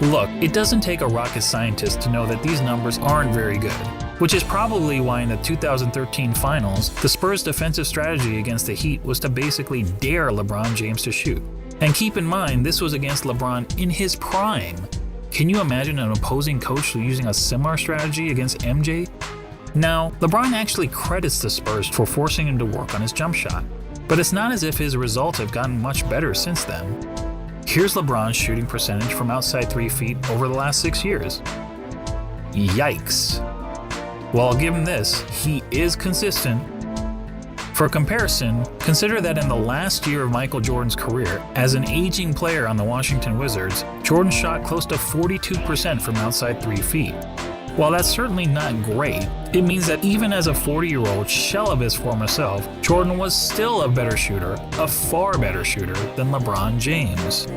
Look, it doesn't take a rocket scientist to know that these numbers aren't very good, which is probably why in the 2013 finals, the Spurs' defensive strategy against the Heat was to basically dare LeBron James to shoot. And keep in mind, this was against LeBron in his prime. Can you imagine an opposing coach using a similar strategy against MJ? Now, LeBron actually credits the Spurs for forcing him to work on his jump shot, but it's not as if his results have gotten much better since then. Here's LeBron's shooting percentage from outside 3 feet over the last 6 years. Yikes. Well, I'll give him this, he is consistent. For comparison, consider that in the last year of Michael Jordan's career, as an aging player on the Washington Wizards, Jordan shot close to 42% from outside 3 feet. While that's certainly not great, it means that even as a 40-year-old shell of his former self, Jordan was still a better shooter, a far better shooter than LeBron James.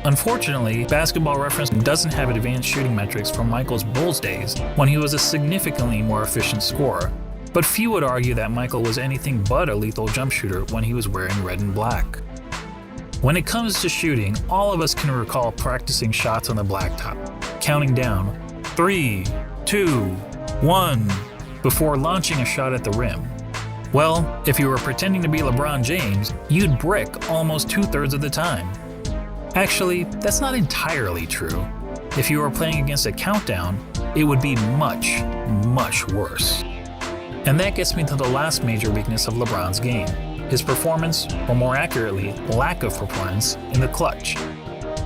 Unfortunately, Basketball Reference doesn't have advanced shooting metrics from Michael's Bulls days, when he was a significantly more efficient scorer. But few would argue that Michael was anything but a lethal jump shooter when he was wearing red and black. When it comes to shooting, all of us can recall practicing shots on the blacktop, counting down 3, 2, 1 before launching a shot at the rim. Well, if you were pretending to be LeBron James, you'd brick almost 2/3 of the time. Actually, that's not entirely true. If you were playing against a countdown, it would be much, much worse. And that gets me to the last major weakness of LeBron's game, his performance, or more accurately, lack of performance, in the clutch.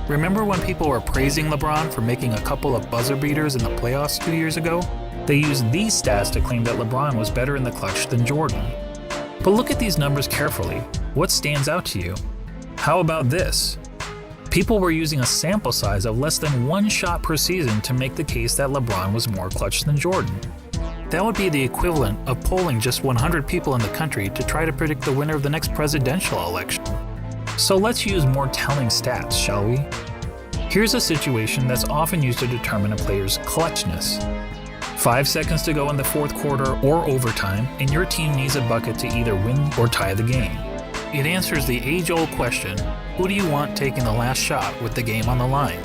Remember when people were praising LeBron for making a couple of buzzer beaters in the playoffs 2 years ago? They used these stats to claim that LeBron was better in the clutch than Jordan. But look at these numbers carefully. What stands out to you? How about this? People were using a sample size of less than 1 shot per season to make the case that LeBron was more clutch than Jordan. That would be the equivalent of polling just 100 people in the country to try to predict the winner of the next presidential election. So let's use more telling stats, shall we? Here's a situation that's often used to determine a player's clutchness. 5 seconds to go in the fourth quarter or overtime, and your team needs a bucket to either win or tie the game. It answers the age-old question, who do you want taking the last shot with the game on the line?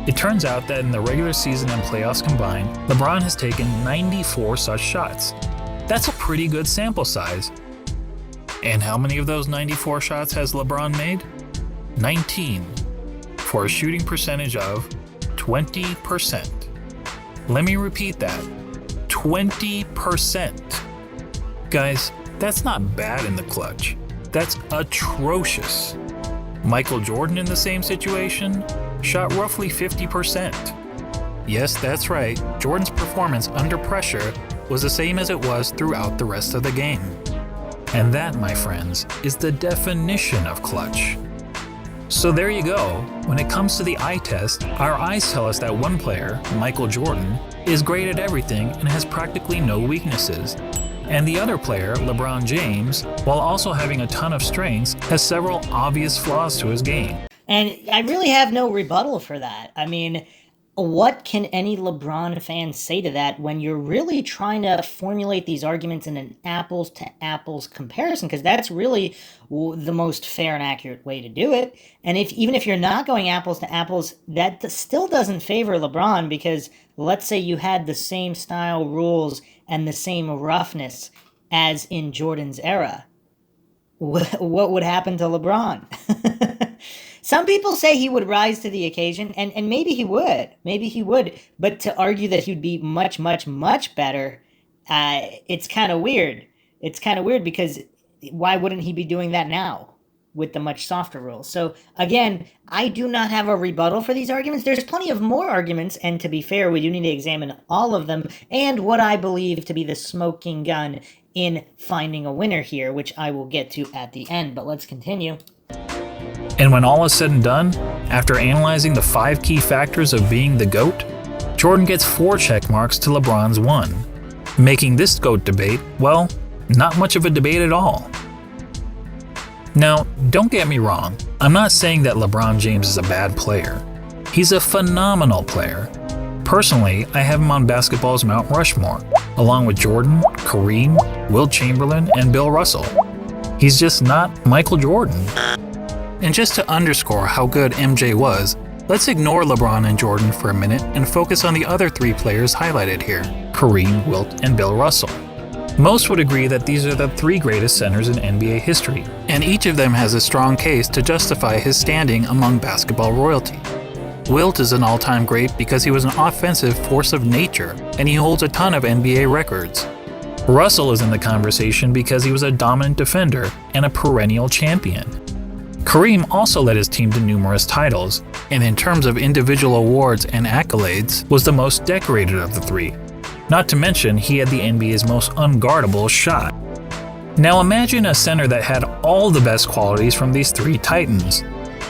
It turns out that in the regular season and playoffs combined, LeBron has taken 94 such shots. That's a pretty good sample size. And how many of those 94 shots has LeBron made? 19, for a shooting percentage of 20%. Let me repeat that, 20%. Guys, That's not bad in the clutch. That's atrocious. Michael Jordan in the same situation shot roughly 50%. Yes, that's right, Jordan's performance under pressure was the same as it was throughout the rest of the game. And that, my friends, is the definition of clutch. So there you go. When it comes to the eye test, our eyes tell us that one player, Michael Jordan, is great at everything and has practically no weaknesses. And the other player, LeBron James, while also having a ton of strengths, has several obvious flaws to his game. And I really have no rebuttal for that. I mean, what can any LeBron fan say to that when you're really trying to formulate these arguments in an apples to apples comparison? Because that's really the most fair and accurate way to do it. And even if you're not going apples to apples, that still doesn't favor LeBron, because let's say you had the same style rules and the same roughness as in Jordan's era. What would happen to LeBron? Some people say he would rise to the occasion, and maybe he would. Maybe he would. But to argue that he'd be much, much, much better, it's kind of weird. It's kind of weird, because why wouldn't he be doing that now with the much softer rules? So again, I do not have a rebuttal for these arguments. There's plenty of more arguments, and to be fair, we do need to examine all of them and what I believe to be the smoking gun in finding a winner here, which I will get to at the end. But let's continue. And when all is said and done, after analyzing the 5 key factors of being the GOAT, Jordan gets 4 check marks to LeBron's 1, making this GOAT debate, well, not much of a debate at all. Now, don't get me wrong, I'm not saying that LeBron James is a bad player. He's a phenomenal player. Personally, I have him on basketball's Mount Rushmore, along with Jordan, Kareem, Wilt Chamberlain, and Bill Russell. He's just not Michael Jordan. And just to underscore how good MJ was, let's ignore LeBron and Jordan for a minute and focus on the other 3 players highlighted here, Kareem, Wilt, and Bill Russell. Most would agree that these are the 3 greatest centers in NBA history, and each of them has a strong case to justify his standing among basketball royalty. Wilt is an all-time great because he was an offensive force of nature, and he holds a ton of NBA records. Russell is in the conversation because he was a dominant defender and a perennial champion. Kareem also led his team to numerous titles, and in terms of individual awards and accolades, was the most decorated of the 3. Not to mention, he had the NBA's most unguardable shot. Now imagine a center that had all the best qualities from these 3 titans.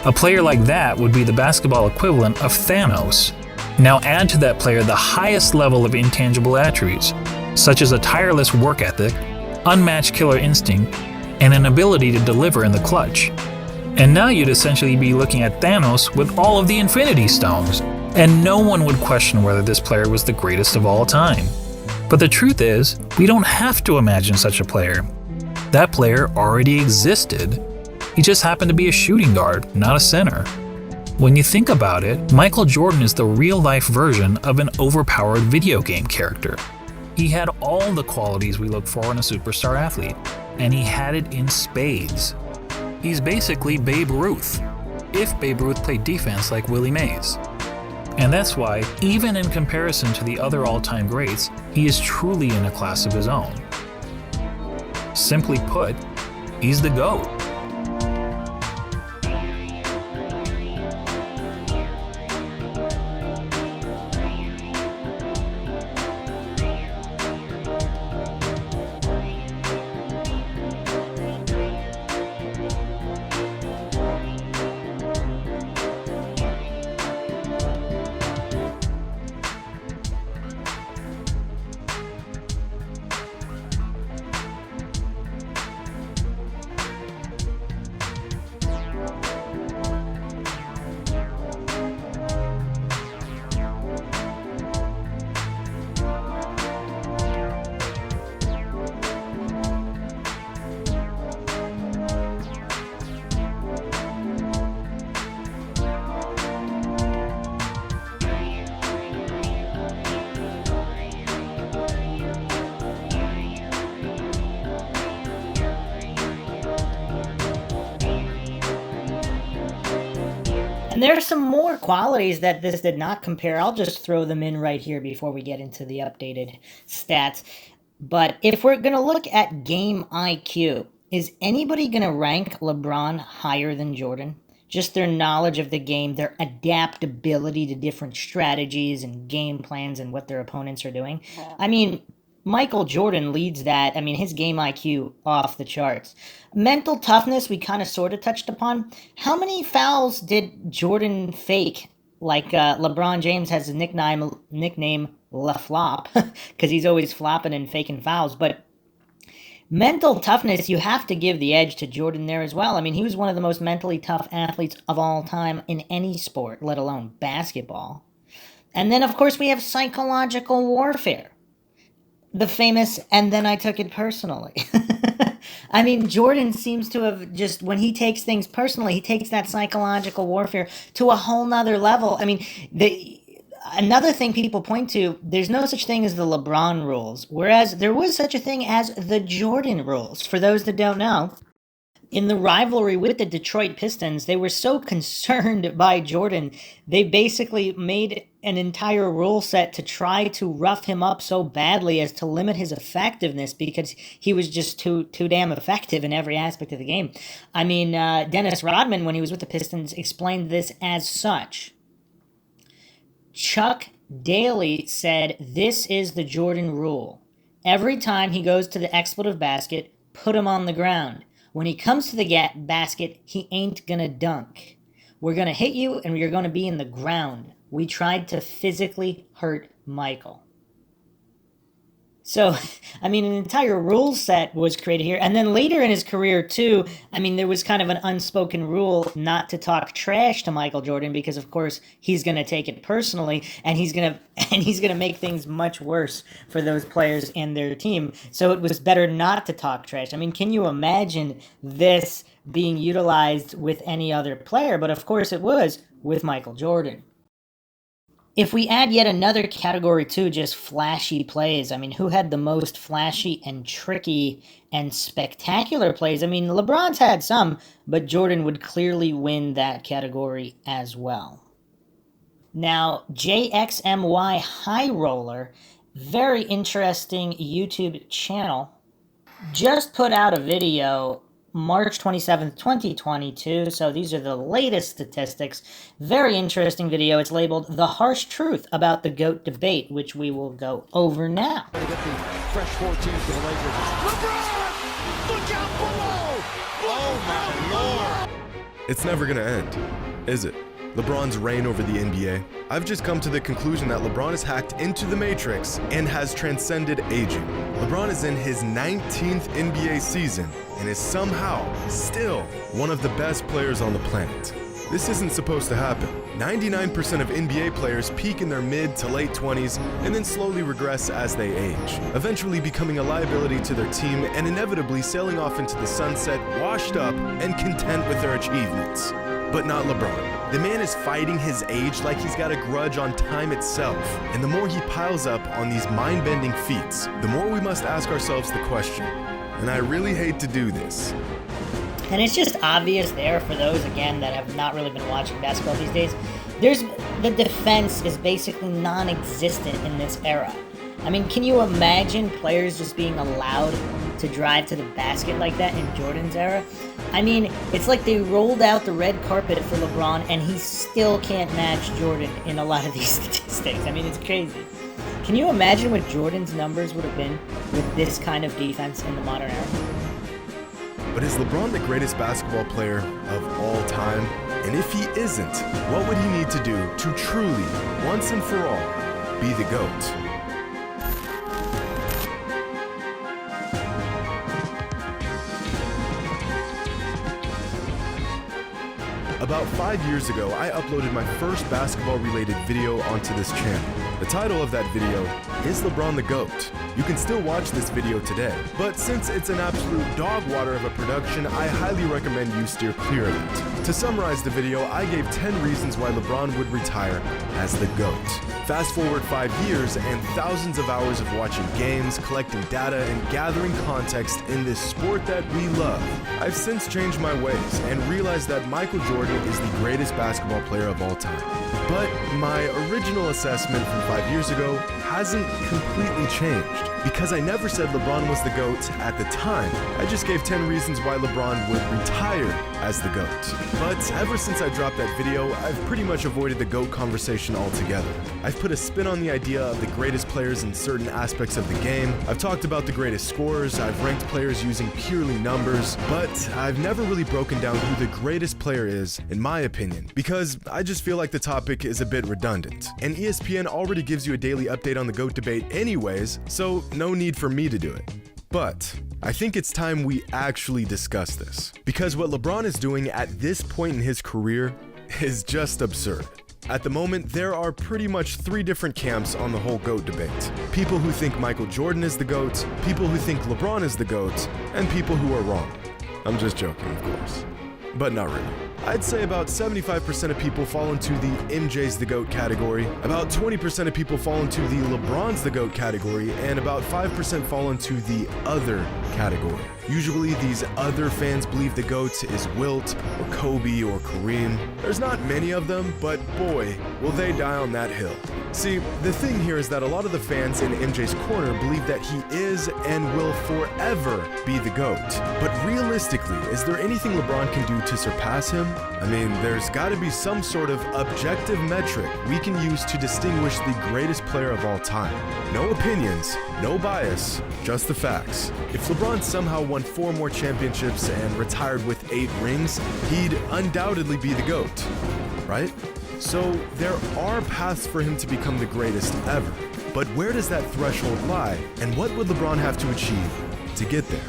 A player like that would be the basketball equivalent of Thanos. Now add to that player the highest level of intangible attributes, such as a tireless work ethic, unmatched killer instinct, and an ability to deliver in the clutch. And now you'd essentially be looking at Thanos with all of the Infinity Stones, and no one would question whether this player was the greatest of all time. But the truth is, we don't have to imagine such a player. That player already existed. He just happened to be a shooting guard, not a center. When you think about it, Michael Jordan is the real-life version of an overpowered video game character. He had all the qualities we look for in a superstar athlete, and he had it in spades. He's basically Babe Ruth, if Babe Ruth played defense like Willie Mays. And that's why, even in comparison to the other all-time greats, he is truly in a class of his own. Simply put, he's the GOAT. And there are some more qualities that this did not compare. I'll just throw them in right here before we get into the updated stats. But if we're going to look at game IQ, is anybody going to rank LeBron higher than Jordan? Just their knowledge of the game, their adaptability to different strategies and game plans and what their opponents are doing. I mean, Michael Jordan leads that. I mean, his game IQ off the charts. Mental toughness, we kind of sort of touched upon. How many fouls did Jordan fake? Like LeBron James has his nickname La Flop, because he's always flopping and faking fouls. But mental toughness, you have to give the edge to Jordan there as well. I mean, he was one of the most mentally tough athletes of all time in any sport, let alone basketball. And then, of course, we have psychological warfare. The famous, and then I took it personally. I mean, Jordan seems to have just, when he takes things personally, he takes that psychological warfare to a whole nother level. I mean, another thing people point to, there's no such thing as the LeBron rules, whereas there was such a thing as the Jordan rules. For those that don't know, in the rivalry with the Detroit Pistons, they were so concerned by Jordan, they basically made an entire rule set to try to rough him up so badly as to limit his effectiveness, because he was just too damn effective in every aspect of the game. I mean, Dennis Rodman, when he was with the Pistons, explained this as such. Chuck Daly said, "This is the Jordan rule. Every time he goes to the expletive basket, put him on the ground. When he comes to the basket, he ain't gonna dunk. We're gonna hit you and you're gonna be in the ground. We tried to physically hurt Michael." So, I mean, an entire rule set was created here. And then later in his career, too, I mean, there was kind of an unspoken rule not to talk trash to Michael Jordan, because, of course, he's going to take it personally, and he's going to make things much worse for those players and their team. So it was better not to talk trash. I mean, can you imagine this being utilized with any other player? But, of course, it was with Michael Jordan. If we add yet another category too, just flashy plays, I mean, who had the most flashy and tricky and spectacular plays? I mean, LeBron's had some, but Jordan would clearly win that category as well. Now, JXMY High Roller, very interesting YouTube channel, just put out a video March 27th, 2022, so these are the latest statistics. Very interesting video. It's labeled The Harsh Truth About the GOAT Debate, which we will go over now. To get the fresh 14 to the Lakers. LeBron! Look out below! Oh my Lord! It's never gonna end, is it? LeBron's reign over the NBA. I've just come to the conclusion that LeBron has hacked into the Matrix and has transcended aging. LeBron is in his 19th NBA season and is somehow still one of the best players on the planet. This isn't supposed to happen. 99% of NBA players peak in their mid to late 20s and then slowly regress as they age, eventually becoming a liability to their team and inevitably sailing off into the sunset, washed up and content with their achievements. But not LeBron. The man is fighting his age like he's got a grudge on time itself. And the more he piles up on these mind-bending feats, the more we must ask ourselves the question, and I really hate to do this. And it's just obvious there for those, again, that have not really been watching basketball these days. The defense is basically non-existent in this era. I mean, can you imagine players just being allowed to drive to the basket like that in Jordan's era? I mean, it's like they rolled out the red carpet for LeBron and he still can't match Jordan in a lot of these statistics. I mean, it's crazy. Can you imagine what Jordan's numbers would have been with this kind of defense in the modern era? But is LeBron the greatest basketball player of all time? And if he isn't, what would he need to do to truly, once and for all, be the GOAT? About 5 years ago, I uploaded my first basketball-related video onto this channel. The title of that video is LeBron the GOAT. You can still watch this video today, but since it's an absolute dog water of a production, I highly recommend you steer clear of it. To summarize the video, I gave 10 reasons why LeBron would retire as the GOAT. Fast forward 5 years and thousands of hours of watching games, collecting data, and gathering context in this sport that we love. I've since changed my ways and realized that Michael Jordan is the greatest basketball player of all time. But my original assessment from 5 years ago hasn't completely changed. because I never said LeBron was the GOAT at the time. I just gave 10 reasons why LeBron would retire as the GOAT. But ever since I dropped that video, I've pretty much avoided the GOAT conversation altogether. I've put a spin on the idea of the greatest players in certain aspects of the game. I've talked about the greatest scorers, I've ranked players using purely numbers, but I've never really broken down who the greatest player is, in my opinion, because I just feel like the topic is a bit redundant. And ESPN already gives you a daily update on the GOAT debate anyways, so no need for me to do it. But I think it's time we actually discuss this, because what LeBron is doing at this point in his career is just absurd. At the moment, there are pretty much 3 different camps on the whole GOAT debate. People who think Michael Jordan is the GOAT, people who think LeBron is the GOAT, and people who are wrong. I'm just joking, of course. But not really. I'd say about 75% of people fall into the MJ's the GOAT category, about 20% of people fall into the LeBron's the GOAT category, and about 5% fall into the other category. Usually these other fans believe the GOAT is Wilt, or Kobe, or Kareem. There's not many of them, but boy, will they die on that hill. See, the thing here is that a lot of the fans in MJ's corner believe that he is and will forever be the GOAT. But realistically, is there anything LeBron can do to surpass him? I mean, there's gotta be some sort of objective metric we can use to distinguish the greatest player of all time. No opinions, no bias, just the facts. If LeBron somehow won 4 more championships and retired with 8 rings, he'd undoubtedly be the GOAT, right? So there are paths for him to become the greatest ever. But where does that threshold lie, and what would LeBron have to achieve to get there?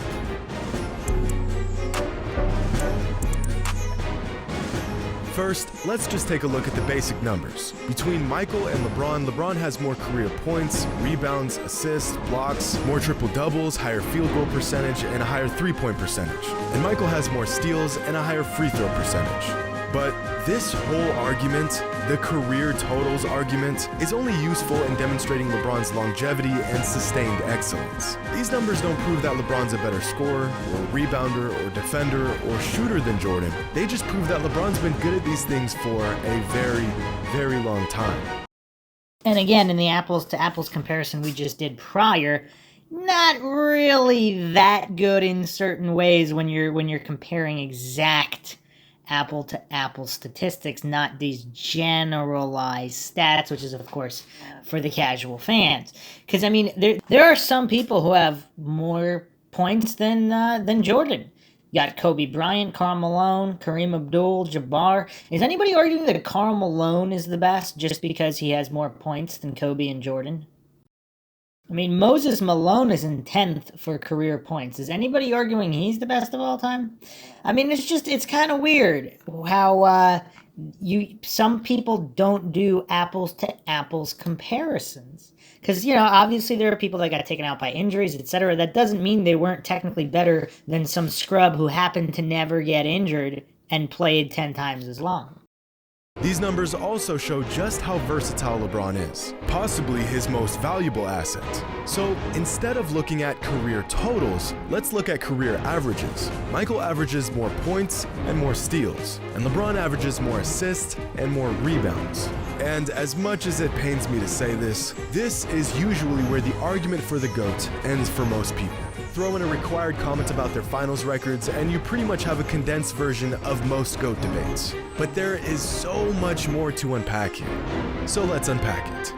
First, let's just take a look at the basic numbers. Between Michael and LeBron has more career points, rebounds, assists, blocks, more triple doubles, higher field goal percentage, and a higher 3-point percentage. And Michael has more steals and a higher free throw percentage. But this whole argument, the career totals argument, is only useful in demonstrating LeBron's longevity and sustained excellence. These numbers don't prove that LeBron's a better scorer, or rebounder, or defender, or shooter than Jordan. They just prove that LeBron's been good at these things for a very, very long time. And again, in the apples to apples comparison we just did prior, not really that good in certain ways when you're comparing exact apple-to-apple statistics, not these generalized stats, which is, of course, for the casual fans. Because, I mean, there are some people who have more points than Jordan. You got Kobe Bryant, Karl Malone, Kareem Abdul-Jabbar. Is anybody arguing that Karl Malone is the best just because he has more points than Kobe and Jordan? I mean, Moses Malone is in 10th for career points. Is anybody arguing he's the best of all time? I mean, it's kind of weird how some people don't do apples to apples comparisons. Because, obviously there are people that got taken out by injuries, etc. That doesn't mean they weren't technically better than some scrub who happened to never get injured and played 10 times as long. These numbers also show just how versatile LeBron is, possibly his most valuable asset. So instead of looking at career totals, let's look at career averages. Michael averages more points and more steals, and LeBron averages more assists and more rebounds. And as much as it pains me to say this is usually where the argument for the GOAT ends for most people. Throw in a required comment about their finals records and you pretty much have a condensed version of most GOAT debates. But there is so much more to unpack here. So let's unpack it.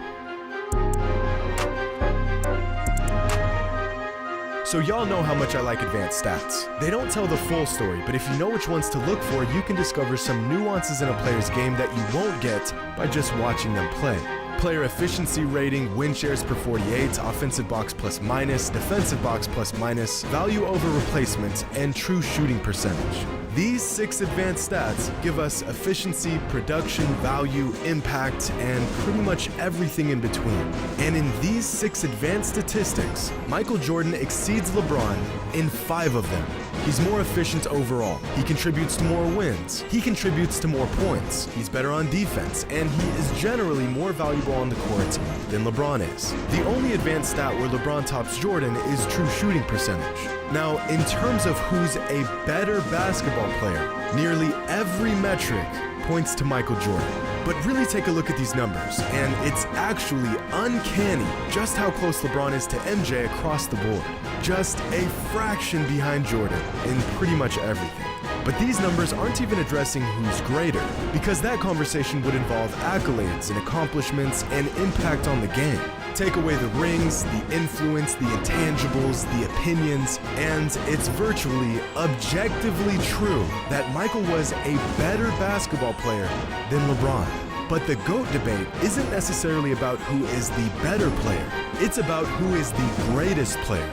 So y'all know how much I like advanced stats. They don't tell the full story, but if you know which ones to look for, you can discover some nuances in a player's game that you won't get by just watching them play. Player efficiency rating, win shares per 48, offensive box plus minus, defensive box plus minus, value over replacement, and true shooting percentage. These 6 advanced stats give us efficiency, production, value, impact, and pretty much everything in between. And in these 6 advanced statistics, Michael Jordan exceeds LeBron in 5 of them. He's more efficient overall. He contributes to more wins. He contributes to more points. He's better on defense, and he is generally more valuable on the court than LeBron is. The only advanced stat where LeBron tops Jordan is true shooting percentage. Now, in terms of who's a better basketball player, nearly every metric points to Michael Jordan. But really take a look at these numbers, and it's actually uncanny just how close LeBron is to MJ across the board. Just a fraction behind Jordan in pretty much everything. But these numbers aren't even addressing who's greater, because that conversation would involve accolades and accomplishments and impact on the game. Take away the rings, the influence, the intangibles, the opinions, and it's virtually objectively true that Michael was a better basketball player than LeBron. But the GOAT debate isn't necessarily about who is the better player, it's about who is the greatest player.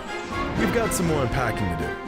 We've got some more unpacking to do.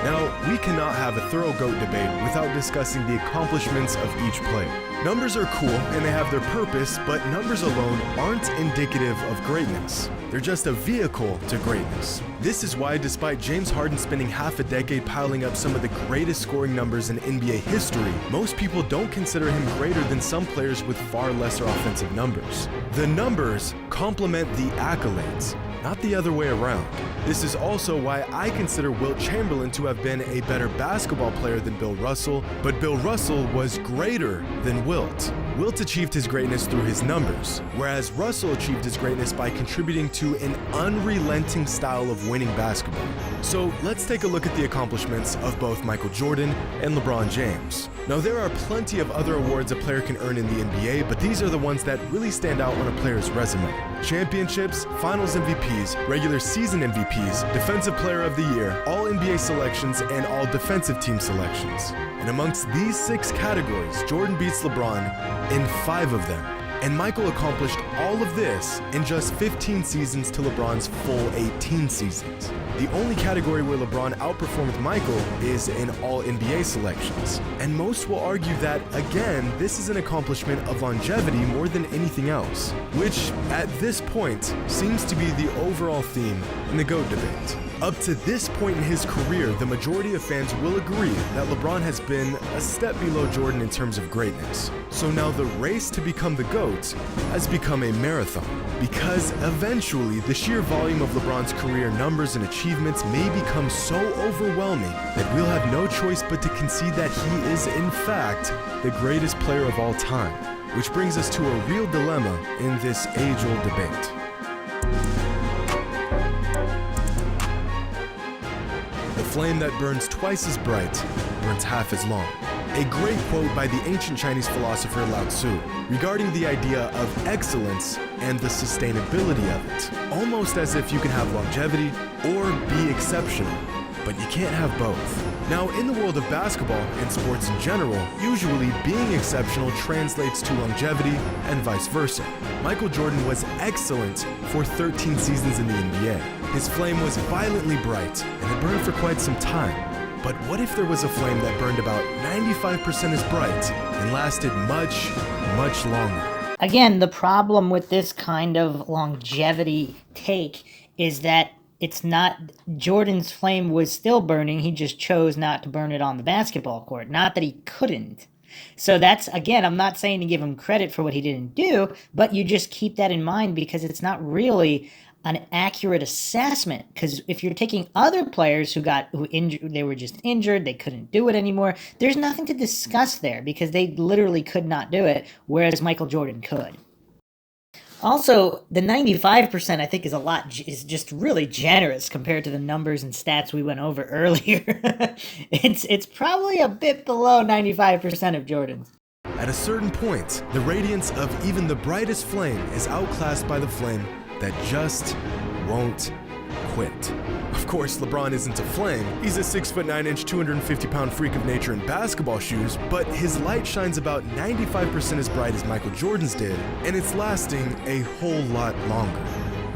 Now, we cannot have a thorough GOAT debate without discussing the accomplishments of each player. Numbers are cool and they have their purpose, but numbers alone aren't indicative of greatness. They're just a vehicle to greatness. This is why, despite James Harden spending half a decade piling up some of the greatest scoring numbers in NBA history, most people don't consider him greater than some players with far lesser offensive numbers. The numbers complement the accolades, not the other way around. This is also why I consider Wilt Chamberlain to have been a better basketball player than Bill Russell, but Bill Russell was greater than Wilt. Wilt achieved his greatness through his numbers, whereas Russell achieved his greatness by contributing to an unrelenting style of winning basketball. So let's take a look at the accomplishments of both Michael Jordan and LeBron James. Now, there are plenty of other awards a player can earn in the NBA, but these are the ones that really stand out on a player's resume. Championships, Finals MVPs, regular season MVPs, Defensive Player of the Year, All NBA selections, and All Defensive Team selections. And amongst these 6 categories, Jordan beats LeBron in 5 of them. And Michael accomplished all of this in just 15 seasons to LeBron's full 18 seasons. The only category where LeBron outperformed Michael is in all NBA selections. And most will argue that, again, this is an accomplishment of longevity more than anything else, which, at this point, seems to be the overall theme in the GOAT debate. Up to this point in his career, the majority of fans will agree that LeBron has been a step below Jordan in terms of greatness. So now the race to become the GOAT has become a marathon, because eventually the sheer volume of LeBron's career numbers and achievements may become so overwhelming that we'll have no choice but to concede that he is in fact the greatest player of all time, which brings us to a real dilemma in this age-old debate. The flame that burns twice as bright burns half as long. A great quote by the ancient Chinese philosopher Lao Tzu regarding the idea of excellence and the sustainability of it. Almost as if you can have longevity or be exceptional, but you can't have both. Now, in the world of basketball and sports in general, usually being exceptional translates to longevity and vice versa. Michael Jordan was excellent for 13 seasons in the NBA. His flame was violently bright and had burned for quite some time. But what if there was a flame that burned about 95% as bright and lasted much, much longer? Again, the problem with this kind of longevity take is that it's not, Jordan's flame was still burning, he just chose not to burn it on the basketball court, not that he couldn't. So that's, again, I'm not saying to give him credit for what he didn't do, but you just keep that in mind because it's not really an accurate assessment. Because if you're taking other players who injured, they were just injured, they couldn't do it anymore, there's nothing to discuss there because they literally could not do it, whereas Michael Jordan could. Also, the 95% I think is just really generous compared to the numbers and stats we went over earlier. It's probably a bit below 95% of Jordan's. At a certain point, the radiance of even the brightest flame is outclassed by the flame that just won't quit. Of course, LeBron isn't a flame. He's a 6'9", 250-pound freak of nature in basketball shoes, but his light shines about 95% as bright as Michael Jordan's did, and it's lasting a whole lot longer.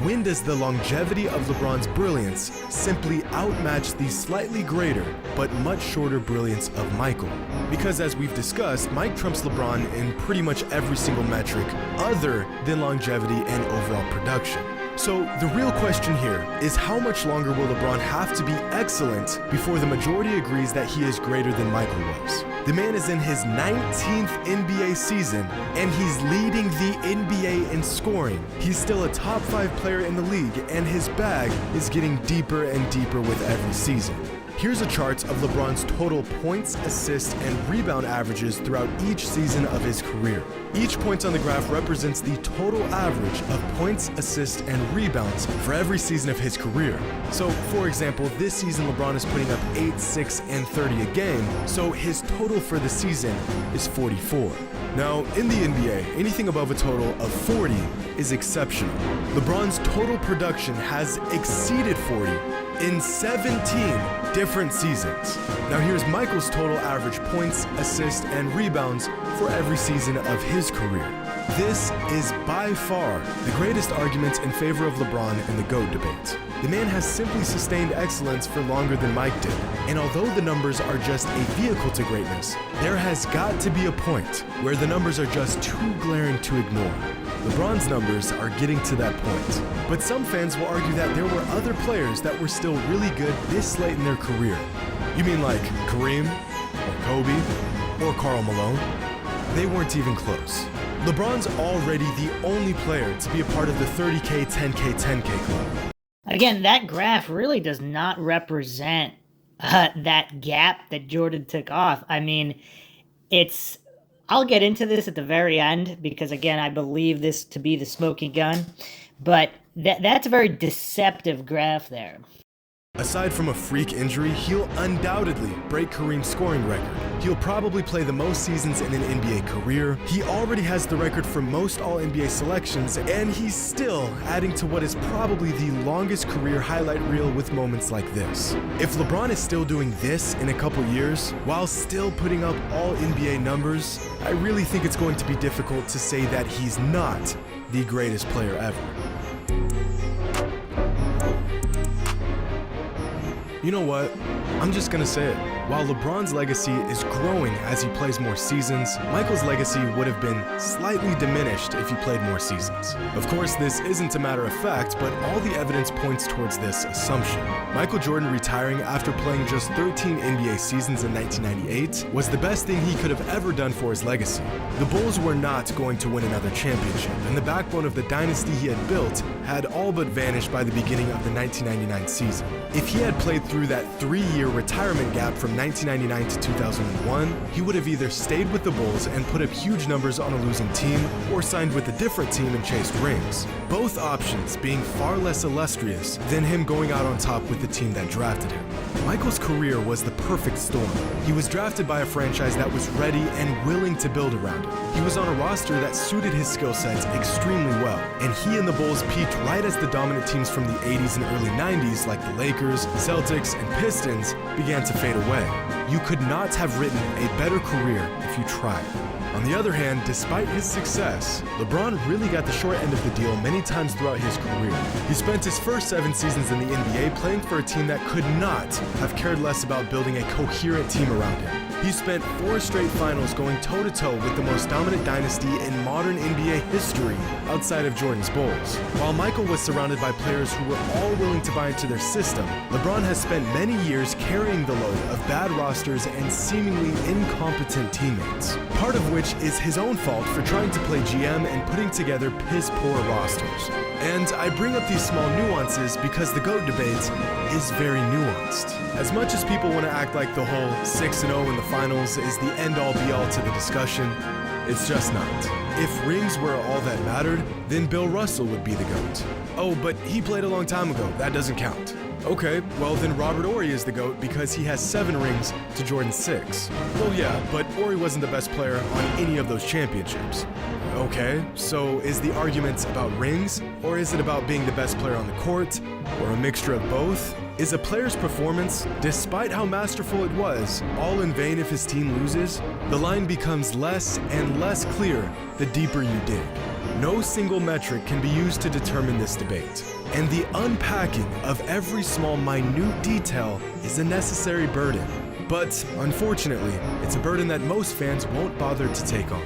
When does the longevity of LeBron's brilliance simply outmatch the slightly greater but much shorter brilliance of Michael? Because as we've discussed, Mike trumps LeBron in pretty much every single metric other than longevity and overall production. So the real question here is how much longer will LeBron have to be excellent before the majority agrees that he is greater than Michael was? The man is in his 19th NBA season, and he's leading the NBA in scoring. He's still a top 5 player in the league, and his bag is getting deeper and deeper with every season. Here's a chart of LeBron's total points, assists, and rebound averages throughout each season of his career. Each point on the graph represents the total average of points, assists, and rebounds for every season of his career. So, for example, this season LeBron is putting up 8, 6, and 30 a game, so his total for the season is 44. Now, in the NBA, anything above a total of 40 is exceptional. LeBron's total production has exceeded 40 in 17 different seasons. Now here's Michael's total average points, assists, and rebounds for every season of his career. This is by far the greatest argument in favor of LeBron in the GOAT debate. The man has simply sustained excellence for longer than Mike did, and although the numbers are just a vehicle to greatness, there has got to be a point where the numbers are just too glaring to ignore. LeBron's numbers are getting to that point, but some fans will argue that there were other players that were still really good this late in their career. You mean like Kareem, or Kobe, or Karl Malone? They weren't even close. LeBron's already the only player to be a part of the 30K, 10K, 10K club. Again, that graph really does not represent that gap that Jordan took off. I mean, I'll get into this at the very end because, again, I believe this to be the smoking gun, but that's a very deceptive graph there. Aside from a freak injury, he'll undoubtedly break Kareem's scoring record. He'll probably play the most seasons in an NBA career. He already has the record for most All-NBA selections, and he's still adding to what is probably the longest career highlight reel with moments like this. If LeBron is still doing this in a couple years, while still putting up All-NBA numbers, I really think it's going to be difficult to say that he's not the greatest player ever. You know what? I'm just gonna say it. While LeBron's legacy is growing as he plays more seasons, Michael's legacy would have been slightly diminished if he played more seasons. Of course, this isn't a matter of fact, but all the evidence points towards this assumption. Michael Jordan retiring after playing just 13 NBA seasons in 1998 was the best thing he could have ever done for his legacy. The Bulls were not going to win another championship, and the backbone of the dynasty he had built had all but vanished by the beginning of the 1999 season. If he had played through that 3-year retirement gap from 1999 to 2001, he would have either stayed with the Bulls and put up huge numbers on a losing team, or signed with a different team and chased rings. Both options being far less illustrious than him going out on top with the team that drafted him. Michael's career was the perfect storm. He was drafted by a franchise that was ready and willing to build around him. He was on a roster that suited his skill sets extremely well, and he and the Bulls peaked right as the dominant teams from the 80s and early 90s like the Lakers, Celtics, and Pistons began to fade away. You could not have written a better career if you tried. On the other hand, despite his success, LeBron really got the short end of the deal many times throughout his career. He spent his first 7 seasons in the NBA playing for a team that could not have cared less about building a coherent team around him. He spent 4 straight finals going toe-to-toe with the most dominant dynasty in modern NBA history outside of Jordan's Bulls. While Michael was surrounded by players who were all willing to buy into their system, LeBron has spent many years carrying the load of bad rosters and seemingly incompetent teammates. Part of which is his own fault for trying to play GM and putting together piss-poor rosters. And I bring up these small nuances because the GOAT debate is very nuanced. As much as people want to act like the whole 6-0 in the finals is the end-all be-all to the discussion, it's just not. If rings were all that mattered, then Bill Russell would be the GOAT. Oh, but he played a long time ago. That doesn't count. Okay, well then Robert Horry is the GOAT because he has 7 rings to Jordan's 6. Well yeah, but Horry wasn't the best player on any of those championships. Okay, so is the argument about rings, or is it about being the best player on the court, or a mixture of both? Is a player's performance, despite how masterful it was, all in vain if his team loses? The line becomes less and less clear the deeper you dig. No single metric can be used to determine this debate, and the unpacking of every small minute detail is a necessary burden. But unfortunately, it's a burden that most fans won't bother to take on.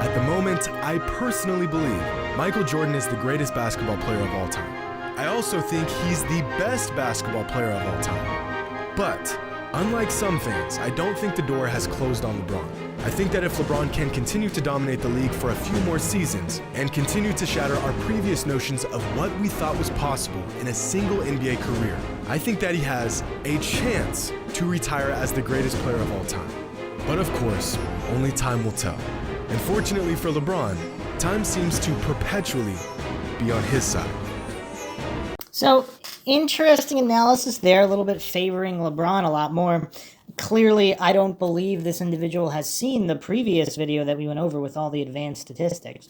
At the moment, I personally believe Michael Jordan is the greatest basketball player of all time. I also think he's the best basketball player of all time. But Unlike some fans, I don't think the door has closed on LeBron. I think that if LeBron can continue to dominate the league for a few more seasons and continue to shatter our previous notions of what we thought was possible in a single NBA career, I think that he has a chance to retire as the greatest player of all time. But of course, only time will tell. And fortunately for LeBron, time seems to perpetually be on his side. So, interesting analysis there, a little bit favoring LeBron a lot more. Clearly, I don't believe this individual has seen the previous video that we went over with all the advanced statistics.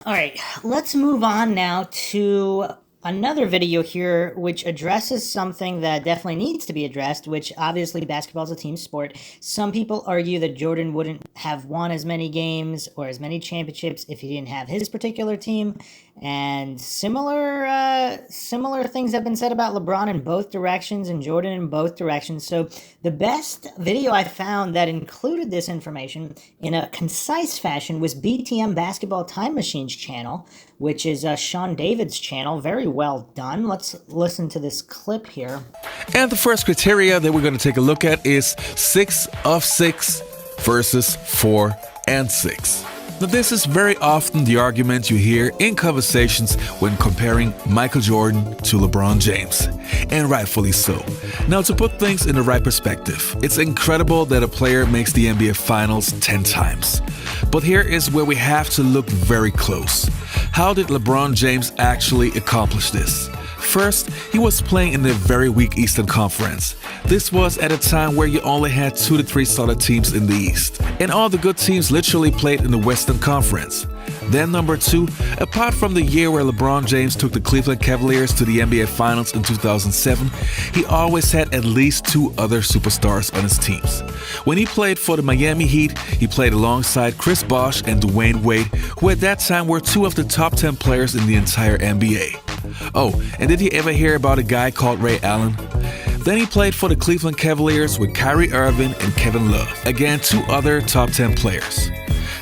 All right, let's move on now to another video here which addresses something that definitely needs to be addressed, which obviously basketball is a team sport. Some people argue that Jordan wouldn't have won as many games or as many championships if he didn't have his particular team. And similar things have been said about LeBron in both directions and Jordan in both directions. So the best video I found that included this information in a concise fashion was BTM Basketball Time Machine's channel, which is Sean David's channel. Very well done. Let's listen to this clip here. And the first criteria that we're going to take a look at is 6 of 6 versus 4 and 6. Now, this is very often the argument you hear in conversations when comparing Michael Jordan to LeBron James, and rightfully so. Now, to put things in the right perspective, it's incredible that a player makes the NBA Finals 10 times. But here is where we have to look very close. How did LeBron James actually accomplish this? First, he was playing in the very weak Eastern Conference. This was at a time where you only had 2 to 3 solid teams in the East, and all the good teams literally played in the Western Conference. Then number 2, apart from the year where LeBron James took the Cleveland Cavaliers to the NBA Finals in 2007, he always had at least 2 other superstars on his teams. When he played for the Miami Heat, he played alongside Chris Bosh and Dwayne Wade, who at that time were 2 of the top 10 players in the entire NBA. Oh, and did you ever hear about a guy called Ray Allen? Then he played for the Cleveland Cavaliers with Kyrie Irving and Kevin Love, again 2 other top 10 players.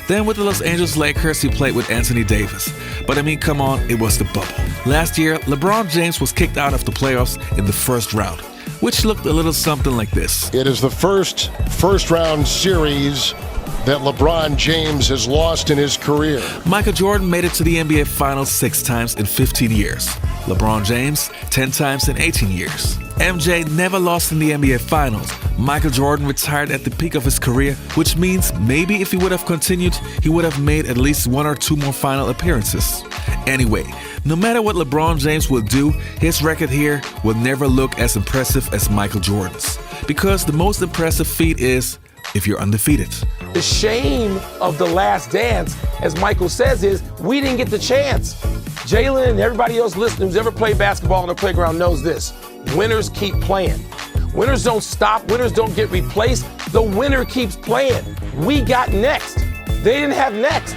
Then with the Los Angeles Lakers, he played with Anthony Davis. But I mean, come on, it was the bubble. Last year, LeBron James was kicked out of the playoffs in the first round, which looked a little something like this. It is the first round series that LeBron James has lost in his career. Michael Jordan made it to the NBA Finals 6 times in 15 years. LeBron James, 10 times in 18 years. MJ never lost in the NBA Finals. Michael Jordan retired at the peak of his career, which means maybe if he would have continued, he would have made at least 1 or 2 more final appearances. Anyway, no matter what LeBron James will do, his record here will never look as impressive as Michael Jordan's. Because the most impressive feat is if you're undefeated. The shame of The Last Dance, as Michael says, is we didn't get the chance. Jalen and everybody else listening who's ever played basketball on the playground knows this. Winners keep playing. Winners don't stop. Winners don't get replaced. The winner keeps playing. We got next. They didn't have next.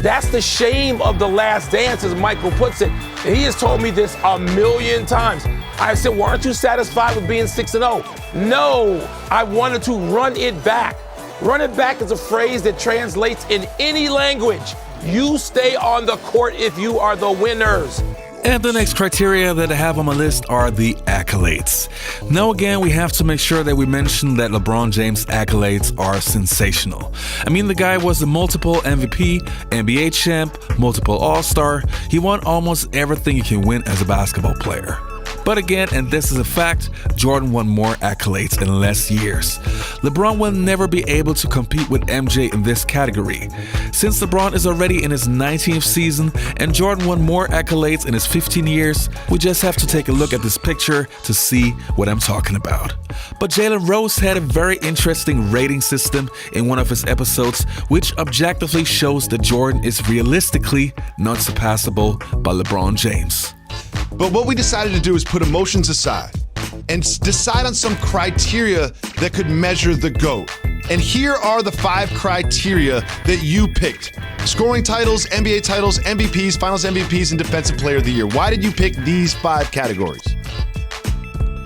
That's the shame of The Last Dance, as Michael puts it. And he has told me this a million times. I said, well, aren't you satisfied with being 6-0? No, I wanted to run it back. Run it back is a phrase that translates in any language. You stay on the court if you are the winners. And the next criteria that I have on my list are the accolades. Now again, we have to make sure that we mention that LeBron James' accolades are sensational. I mean, the guy was a multiple MVP, NBA champ, multiple All-Star. He won almost everything you can win as a basketball player. But again, and this is a fact, Jordan won more accolades in less years. LeBron will never be able to compete with MJ in this category. Since LeBron is already in his 19th season and Jordan won more accolades in his 15 years, we just have to take a look at this picture to see what I'm talking about. But Jalen Rose had a very interesting rating system in one of his episodes, which objectively shows that Jordan is realistically not surpassable by LeBron James. But what we decided to do is put emotions aside and decide on some criteria that could measure the GOAT. And here are the 5 criteria that you picked. Scoring titles, NBA titles, MVPs, Finals MVPs, and Defensive Player of the Year. Why did you pick these 5 categories?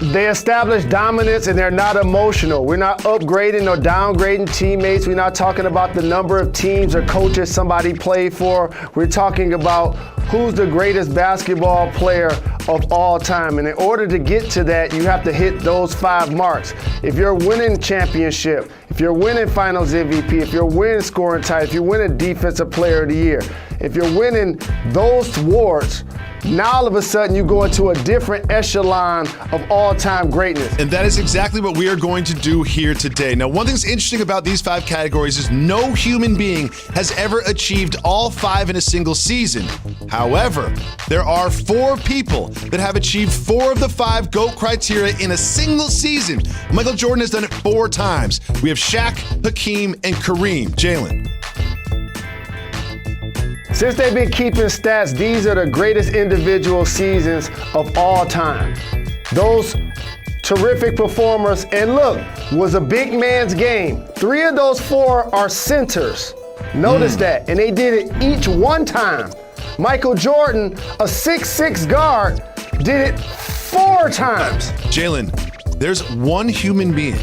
They establish dominance and they're not emotional. We're not upgrading or downgrading teammates. We're not talking about the number of teams or coaches somebody played for. We're talking about who's the greatest basketball player of all time. And in order to get to that, you have to hit those 5 marks. If you're winning championship, if you're winning finals MVP, if you're winning scoring title, if you're winning defensive player of the year, if you're winning those awards, now all of a sudden you go into a different echelon of all-time greatness. And that is exactly what we are going to do here today. Now, one thing that's interesting about these 5 categories is no human being has ever achieved all 5 in a single season. However, there are 4 people that have achieved 4 of the 5 GOAT criteria in a single season. Michael Jordan has done it 4 times. We have Shaq, Hakeem, and Kareem. Jalen. Since they've been keeping stats, these are the greatest individual seasons of all time. Those terrific performers, and look, was a big man's game. 3 of those 4 are centers. Notice that, and they did it each one time. Michael Jordan, a 6'6" guard, did it 4 times. Jalen, there's one human being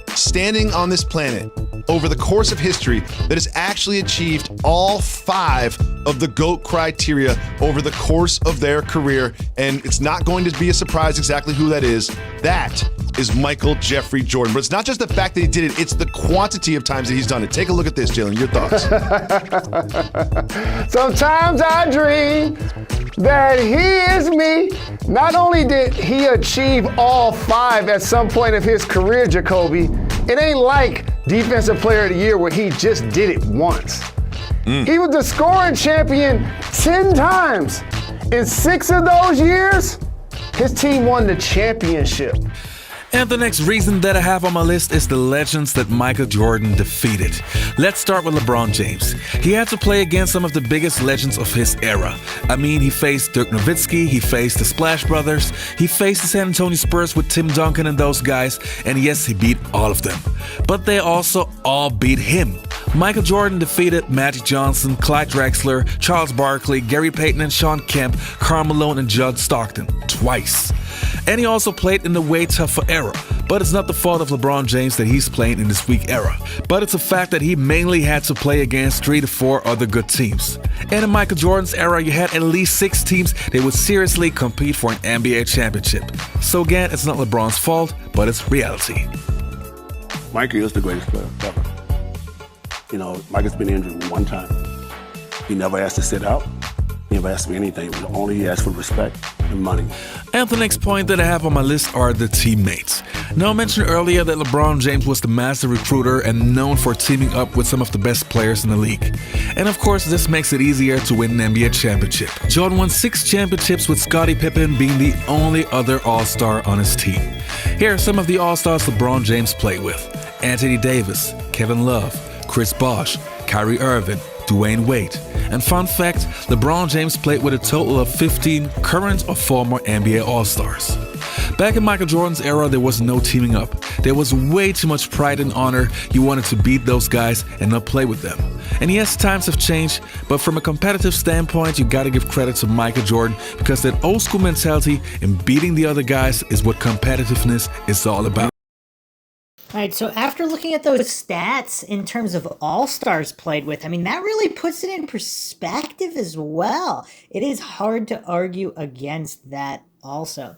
standing on this planet over the course of history that has actually achieved all 5 of the GOAT criteria over the course of their career, and it's not going to be a surprise exactly who that is. That is Michael Jeffrey Jordan. But it's not just the fact that he did it, it's the quantity of times that he's done it. Take a look at this, Jalen. Your thoughts? Sometimes I dream that he is me. Not only did he achieve all 5 at some point of his career, Jacoby, it ain't like Defensive Player of the Year where he just did it once. He was the scoring champion 10 times. In 6 of those years, his team won the championship. And the next reason that I have on my list is the legends that Michael Jordan defeated. Let's start with LeBron James. He had to play against some of the biggest legends of his era. I mean, he faced Dirk Nowitzki, he faced the Splash Brothers, he faced the San Antonio Spurs with Tim Duncan and those guys, and yes, he beat all of them. But they also all beat him. Michael Jordan defeated Magic Johnson, Clyde Drexler, Charles Barkley, Gary Payton and Sean Kemp, Karl Malone and Judd Stockton twice. And he also played in the way tougher era. But it's not the fault of LeBron James that he's playing in this weak era. But it's a fact that he mainly had to play against 3 to 4 other good teams. And in Michael Jordan's era, you had at least 6 teams that would seriously compete for an NBA championship. So again, it's not LeBron's fault, but it's reality. Michael is the greatest player ever. You know, Michael's been injured 1 time. He never asked to sit out. He never asked for anything. But only he asked for respect and money. And the next point that I have on my list are the teammates. Now, I mentioned earlier that LeBron James was the master recruiter and known for teaming up with some of the best players in the league. And of course, this makes it easier to win an NBA championship. Jordan won 6 championships with Scottie Pippen being the only other All-Star on his team. Here are some of the All-Stars LeBron James played with: Anthony Davis, Kevin Love, Chris Bosh, Kyrie Irving, Dwayne Wade. And fun fact, LeBron James played with a total of 15 current or former NBA All-Stars. Back in Michael Jordan's era, there was no teaming up. There was way too much pride and honor. You wanted to beat those guys and not play with them. And yes, times have changed, but from a competitive standpoint, you gotta give credit to Michael Jordan because that old school mentality and beating the other guys is what competitiveness is all about. All right, so after looking at those stats in terms of all-stars played with, I mean, that really puts it in perspective as well. It is hard to argue against that also.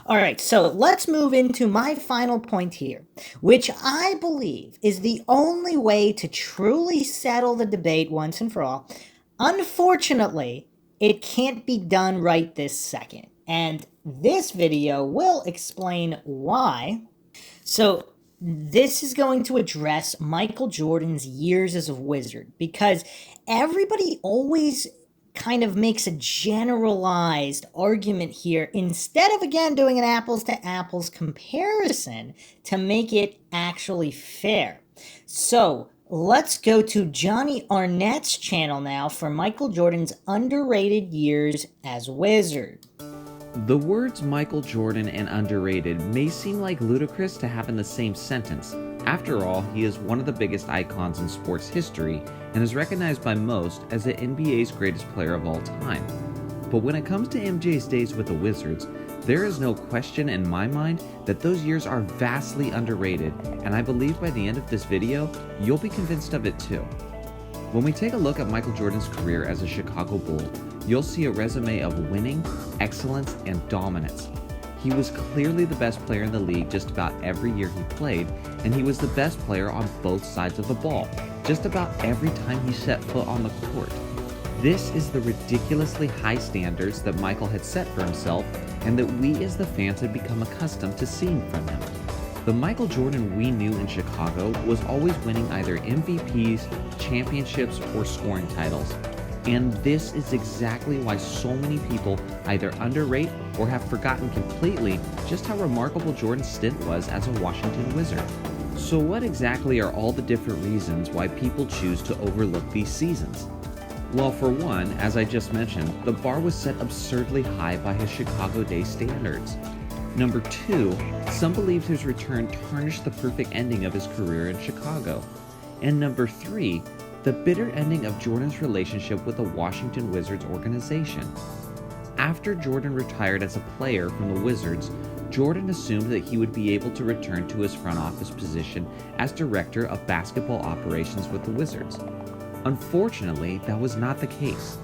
All right, so let's move into my final point here, which I believe is the only way to truly settle the debate once and for all. Unfortunately, it can't be done right this second, and this video will explain why. So this is going to address Michael Jordan's years as a Wizard, because everybody always kind of makes a generalized argument here instead of, again, doing an apples to apples comparison to make it actually fair. So let's go to Johnny Arnett's channel now for Michael Jordan's underrated years as Wizard. The words Michael Jordan and underrated may seem like ludicrous to have in the same sentence. After all, he is one of the biggest icons in sports history and is recognized by most as the NBA's greatest player of all time. But when it comes to MJ's days with the Wizards, there is no question in my mind that those years are vastly underrated, and I believe by the end of this video, you'll be convinced of it too. When we take a look at Michael Jordan's career as a Chicago Bull, you'll see a resume of winning, excellence, and dominance. He was clearly the best player in the league just about every year he played, and he was the best player on both sides of the ball, just about every time he set foot on the court. This is the ridiculously high standards that Michael had set for himself and that we as the fans had become accustomed to seeing from him. The Michael Jordan we knew in Chicago was always winning either MVPs, championships, or scoring titles. And this is exactly why so many people either underrate or have forgotten completely just how remarkable Jordan's stint was as a Washington Wizard. So what exactly are all the different reasons why people choose to overlook these seasons? Well, for one, as I just mentioned, the bar was set absurdly high by his Chicago Day standards. Number two, some believed his return tarnished the perfect ending of his career in Chicago. And number three, the bitter ending of Jordan's relationship with the Washington Wizards organization. After Jordan retired as a player from the Wizards, Jordan assumed that he would be able to return to his front office position as director of basketball operations with the Wizards. Unfortunately, that was not the case.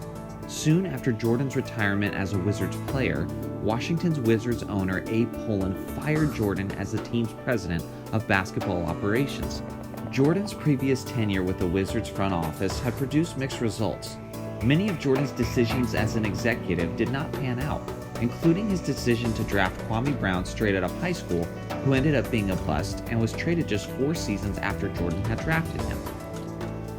Soon after Jordan's retirement as a Wizards player, Washington's Wizards owner Abe Pollin fired Jordan as the team's president of basketball operations. Jordan's previous tenure with the Wizards front office had produced mixed results. Many of Jordan's decisions as an executive did not pan out, including his decision to draft Kwame Brown straight out of high school, who ended up being a bust and was traded just 4 seasons after Jordan had drafted him.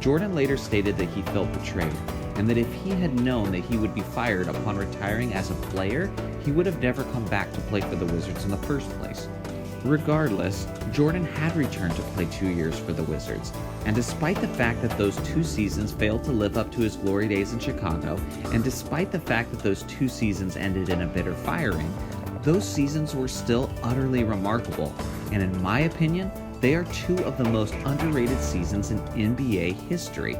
Jordan later stated that he felt betrayed, and that if he had known that he would be fired upon retiring as a player, he would have never come back to play for the Wizards in the first place. Regardless, Jordan had returned to play 2 years for the Wizards, and despite the fact that those 2 seasons failed to live up to his glory days in Chicago, and despite the fact that those 2 seasons ended in a bitter firing, those seasons were still utterly remarkable, and in my opinion, they are 2 of the most underrated seasons in NBA history.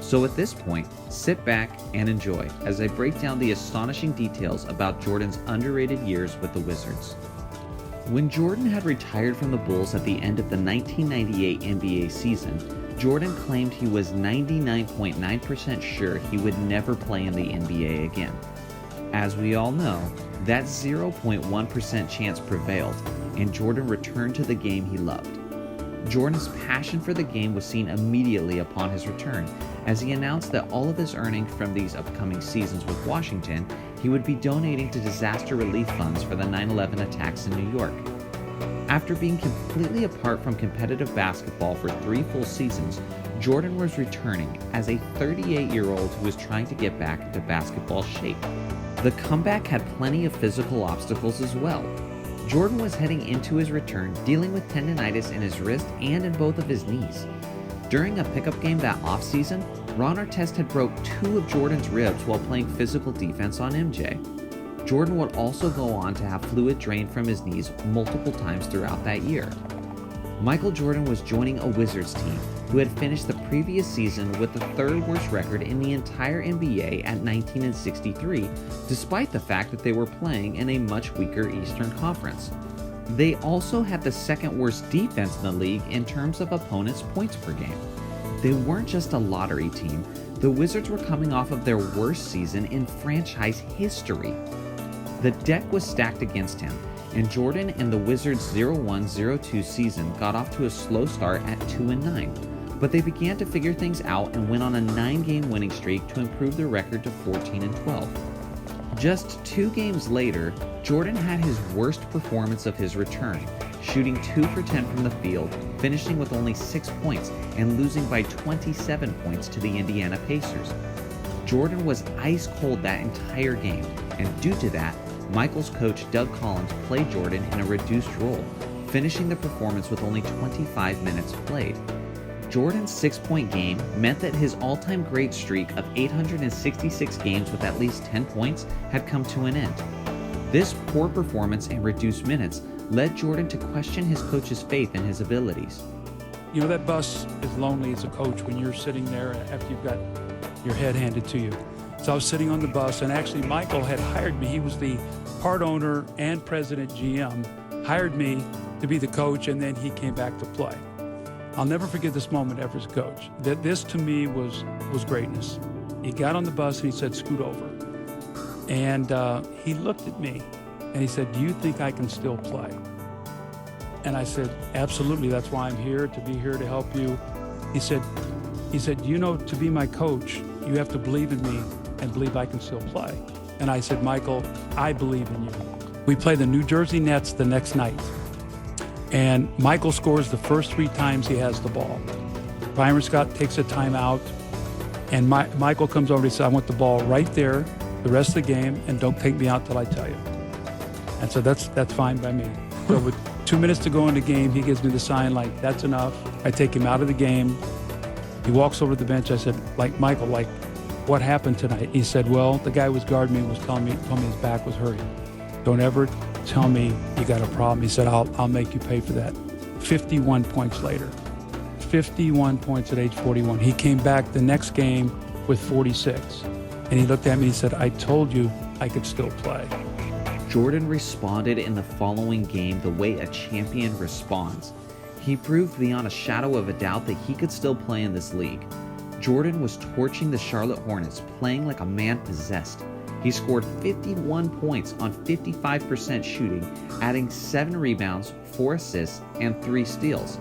So at this point, sit back and enjoy as I break down the astonishing details about Jordan's underrated years with the Wizards. When Jordan had retired from the Bulls at the end of the 1998 NBA season, Jordan claimed he was 99.9% sure he would never play in the NBA again. As we all know, that 0.1% chance prevailed, and Jordan returned to the game he loved. Jordan's passion for the game was seen immediately upon his return, as he announced that all of his earnings from these upcoming seasons with Washington he would be donating to disaster relief funds for the 9/11 attacks in New York. After being completely apart from competitive basketball for 3 full seasons, Jordan was returning as a 38-year-old who was trying to get back into basketball shape. The comeback had plenty of physical obstacles as well. Jordan was heading into his return dealing with tendinitis in his wrist and in both of his knees. During a pickup game that offseason, Ron Artest had broke 2 of Jordan's ribs while playing physical defense on MJ. Jordan would also go on to have fluid drained from his knees multiple times throughout that year. Michael Jordan was joining a Wizards team who had finished the previous season with the 3rd worst record in the entire NBA at 19-63, despite the fact that they were playing in a much weaker Eastern Conference. They also had the 2nd worst defense in the league in terms of opponents' points per game. They weren't just a lottery team, the Wizards were coming off of their worst season in franchise history. The deck was stacked against him, and Jordan and the Wizards' 0-1-0-2 season got off to a slow start at 2-9, but they began to figure things out and went on a 9-game winning streak to improve their record to 14-12. Just 2 games later, Jordan had his worst performance of his return, shooting 2 for 10 from the field, finishing with only 6 points and losing by 27 points to the Indiana Pacers. Jordan was ice cold that entire game, and due to that, Michael's coach Doug Collins played Jordan in a reduced role, finishing the performance with only 25 minutes played. Jordan's 6-point game meant that his all-time great streak of 866 games with at least 10 points had come to an end. This poor performance and reduced minutes led Jordan to question his coach's faith in his abilities. You know, that bus is lonely as a coach when you're sitting there after you've got your head handed to you. So I was sitting on the bus, and actually Michael had hired me. He was the part owner and president GM, hired me to be the coach, and then he came back to play. I'll never forget this moment ever as coach. That this to me was greatness. He got on the bus and he said, "Scoot over." And he looked at me and he said, "Do you think I can still play?" And I said, "Absolutely. That's why I'm here, to be here to help you." He said, "You know, to be my coach, you have to believe in me and believe I can still play." And I said, "Michael, I believe in you." We play the New Jersey Nets the next night. And Michael scores the first 3 times he has the ball. Byron Scott takes a timeout. And Michael comes over and says, "I want the ball right there the rest of the game, and don't take me out till I tell you." And so that's fine by me. So with 2 minutes to go in the game, he gives me the sign like, "That's enough." I take him out of the game. He walks over to the bench. I said, "Michael, what happened tonight?" He said, "Well, the guy who was guarding me was told me his back was hurting. Don't ever tell me you got a problem." He said, I'll make you pay for that." 51 points later. 51 points at age 41. He came back the next game with 46. And he looked at me and he said, "I told you I could still play." Jordan responded in the following game the way a champion responds. He proved beyond a shadow of a doubt that he could still play in this league. Jordan was torching the Charlotte Hornets, playing like a man possessed. He scored 51 points on 55% shooting, adding 7 rebounds, 4 assists, and 3 steals.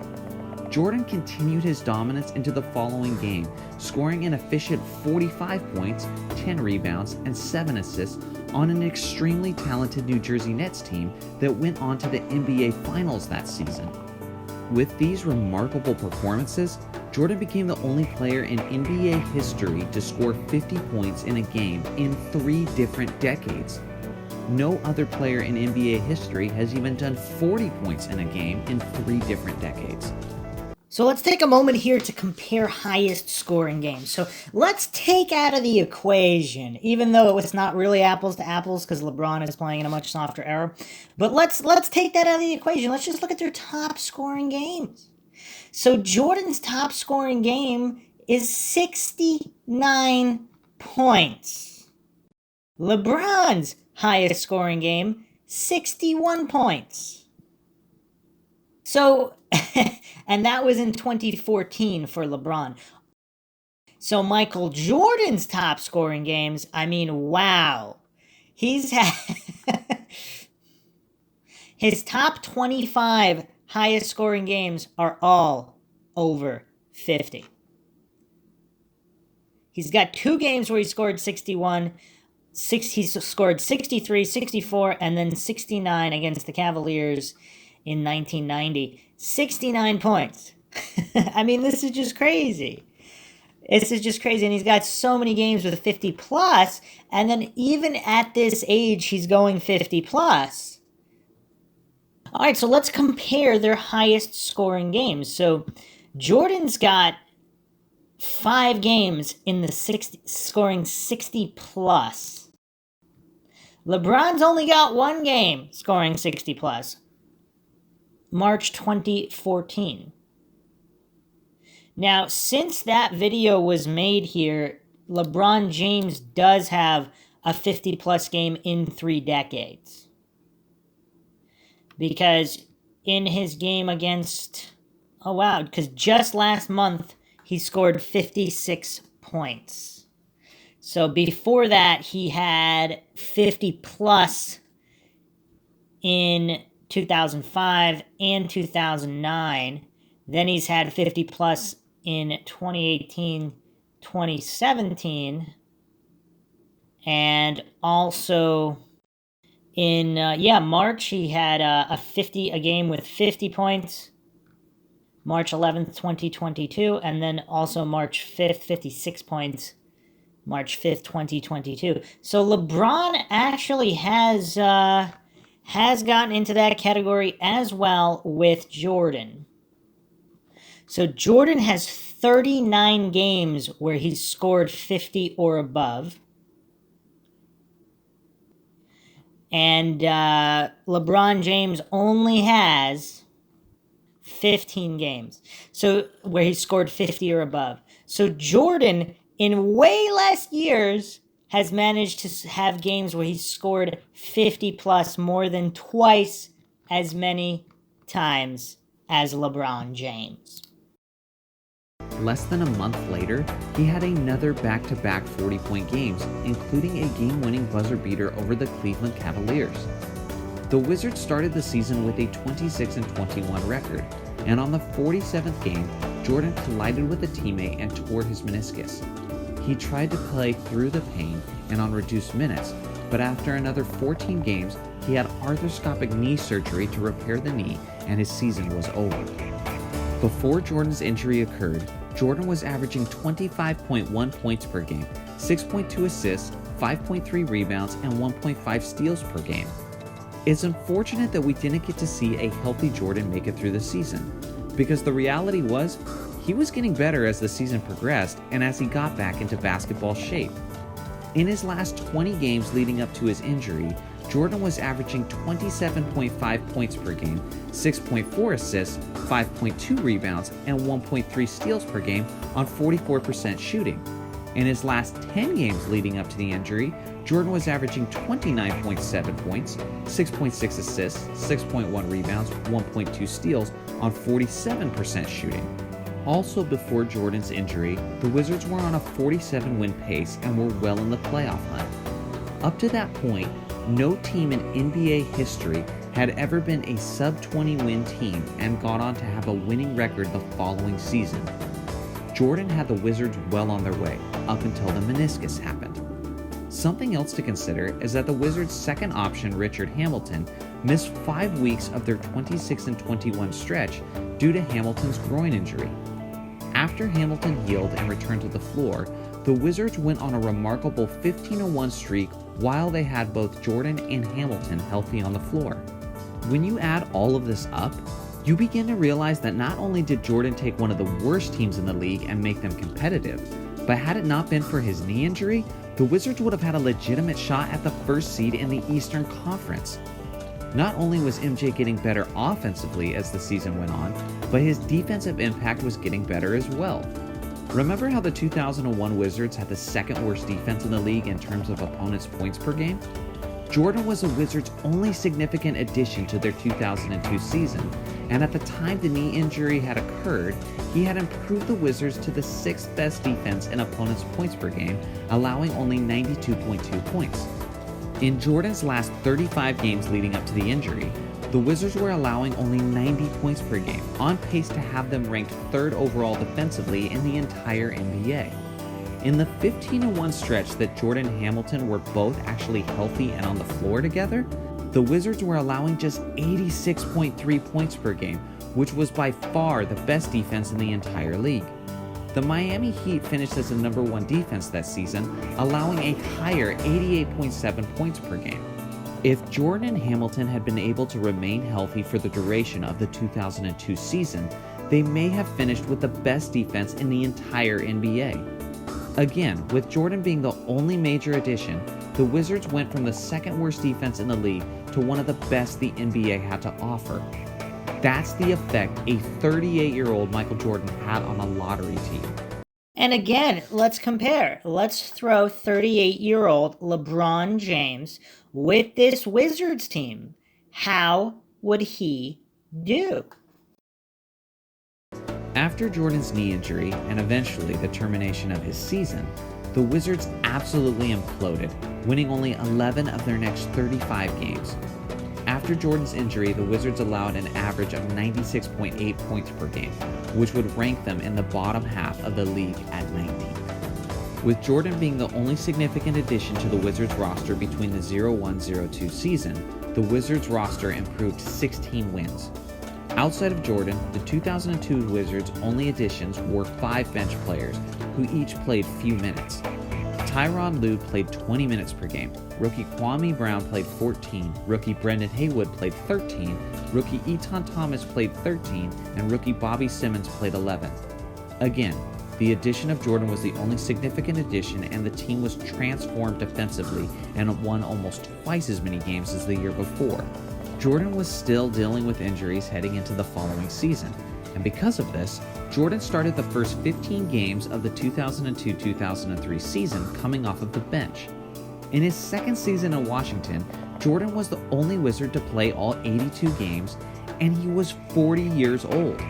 Jordan continued his dominance into the following game, scoring an efficient 45 points, 10 rebounds, and 7 assists on an extremely talented New Jersey Nets team that went on to the NBA Finals that season. With these remarkable performances, Jordan became the only player in NBA history to score 50 points in a game in 3 different decades. No other player in NBA history has even done 40 points in a game in 3 different decades. So let's take a moment here to compare highest scoring games. So let's take out of the equation, even though it's not really apples to apples because LeBron is playing in a much softer era. But let's take that out of the equation. Let's just look at their top scoring games. So Jordan's top scoring game is 69 points. LeBron's highest scoring game, 61 points. So, and that was in 2014 for LeBron. So Michael Jordan's top scoring games, I mean, wow. He's had his top 25 highest scoring games are all over 50. He's got 2 games where he scored 61. He scored 63, 64, and then 69 against the Cavaliers in 1990. 69 points. I mean, this is just crazy. This is just crazy. And he's got so many games with 50 plus. And then even at this age, he's going 50 plus. All right, so let's compare their highest scoring games. So Jordan's got 5 games in the 60, scoring 60 plus. LeBron's only got 1 game scoring 60 plus. March 2014. Now, since that video was made here, LeBron James does have a 50 plus game in 3 decades. Because in his game against, oh wow, because just last month he scored 56 points. So before that he had 50 plus in 2005 and 2009. Then he's had 50 plus in 2018, 2017. And also in March he had a game with 50 points. March 11th, 2022, and then also March 5th, 56 points. March 5th, 2022. So LeBron actually has gotten into that category as well with Jordan. So Jordan has 39 games where he's scored 50 or above. And LeBron James only has 15 games. So where he scored 50 or above. So Jordan, in way less years, has managed to have games where he's scored 50 plus, more than twice as many times as LeBron James. less than a month later, he had another back-to-back 40-point games, including a game-winning buzzer beater over the Cleveland Cavaliers. The Wizards started the season with a 26-21 record, and on the 47th game, Jordan collided with a teammate and tore his meniscus. He tried to play through the pain and on reduced minutes, but after another 14 games, he had arthroscopic knee surgery to repair the knee, and his season was over. Before Jordan's injury occurred, Jordan was averaging 25.1 points per game, 6.2 assists, 5.3 rebounds, and 1.5 steals per game. It's unfortunate that we didn't get to see a healthy Jordan make it through the season, because the reality was, he was getting better as the season progressed and as he got back into basketball shape. In his last 20 games leading up to his injury, Jordan was averaging 27.5 points per game, 6.4 assists, 5.2 rebounds, and 1.3 steals per game on 44% shooting. In his last 10 games leading up to the injury, Jordan was averaging 29.7 points, 6.6 assists, 6.1 rebounds, 1.2 steals on 47% shooting. Also before Jordan's injury, the Wizards were on a 47-win pace and were well in the playoff hunt. Up to that point, no team in NBA history had ever been a sub-20 win team and got on to have a winning record the following season. Jordan had the Wizards well on their way, up until the meniscus happened. Something else to consider is that the Wizards' second option, Richard Hamilton, missed 5 weeks of their 26-21 stretch due to Hamilton's groin injury. After Hamilton healed and returned to the floor, the Wizards went on a remarkable 15-1 streak while they had both Jordan and Hamilton healthy on the floor. When you add all of this up, you begin to realize that not only did Jordan take one of the worst teams in the league and make them competitive, but had it not been for his knee injury, the Wizards would have had a legitimate shot at the first seed in the Eastern Conference. Not only was MJ getting better offensively as the season went on, but his defensive impact was getting better as well. Remember how the 2001 Wizards had the second worst defense in the league in terms of opponents' points per game? Jordan was the Wizards' only significant addition to their 2002 season, and at the time the knee injury had occurred, he had improved the Wizards to the 6th best defense in opponents' points per game, allowing only 92.2 points. In Jordan's last 35 games leading up to the injury, the Wizards were allowing only 90 points per game, on pace to have them ranked 3rd overall defensively in the entire NBA. In the 15-1 stretch that Jordan and Hamilton were both actually healthy and on the floor together, the Wizards were allowing just 86.3 points per game, which was by far the best defense in the entire league. The Miami Heat finished as the number 1 defense that season, allowing a higher 88.7 points per game. If Jordan and Hamilton had been able to remain healthy for the duration of the 2002 season, they may have finished with the best defense in the entire NBA. Again, with Jordan being the only major addition, the Wizards went from the 2nd worst defense in the league to one of the best the NBA had to offer. That's the effect a 38-year-old Michael Jordan had on a lottery team. And again, let's compare. Let's throw 38-year-old LeBron James with this Wizards team. How would he do? After Jordan's knee injury and eventually the termination of his season, the Wizards absolutely imploded, winning only 11 of their next 35 games. After Jordan's injury, the Wizards allowed an average of 96.8 points per game, which would rank them in the bottom half of the league at 19th. With Jordan being the only significant addition to the Wizards roster between the 0-1-0-2 season, the Wizards roster improved 16 wins. Outside of Jordan, the 2002 Wizards' only additions were 5 bench players, who each played few minutes. Tyronn Lue played 20 minutes per game, rookie Kwame Brown played 14, rookie Brendan Haywood played 13, rookie Etan Thomas played 13, and rookie Bobby Simmons played 11. Again, the addition of Jordan was the only significant addition, and the team was transformed defensively and won almost twice as many games as the year before. Jordan was still dealing with injuries heading into the following season, and because of this, Jordan started the first 15 games of the 2002-2003 season coming off of the bench. In his second season in Washington, Jordan was the only Wizard to play all 82 games, and he was 40 years old.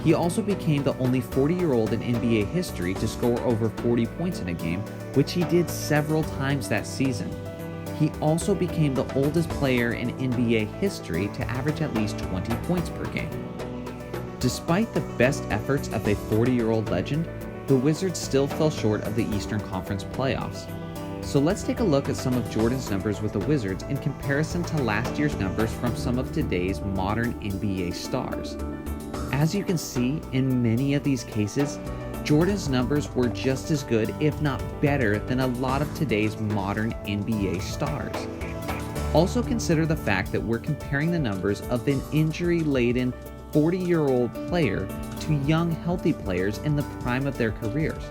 He also became the only 40-year-old in NBA history to score over 40 points in a game, which he did several times that season. He also became the oldest player in NBA history to average at least 20 points per game. Despite the best efforts of a 40-year-old legend, the Wizards still fell short of the Eastern Conference playoffs. So let's take a look at some of Jordan's numbers with the Wizards in comparison to last year's numbers from some of today's modern NBA stars. As you can see, in many of these cases, Jordan's numbers were just as good, if not better, than a lot of today's modern NBA stars. Also consider the fact that we're comparing the numbers of an injury-laden 40-year-old player to young, healthy players in the prime of their careers.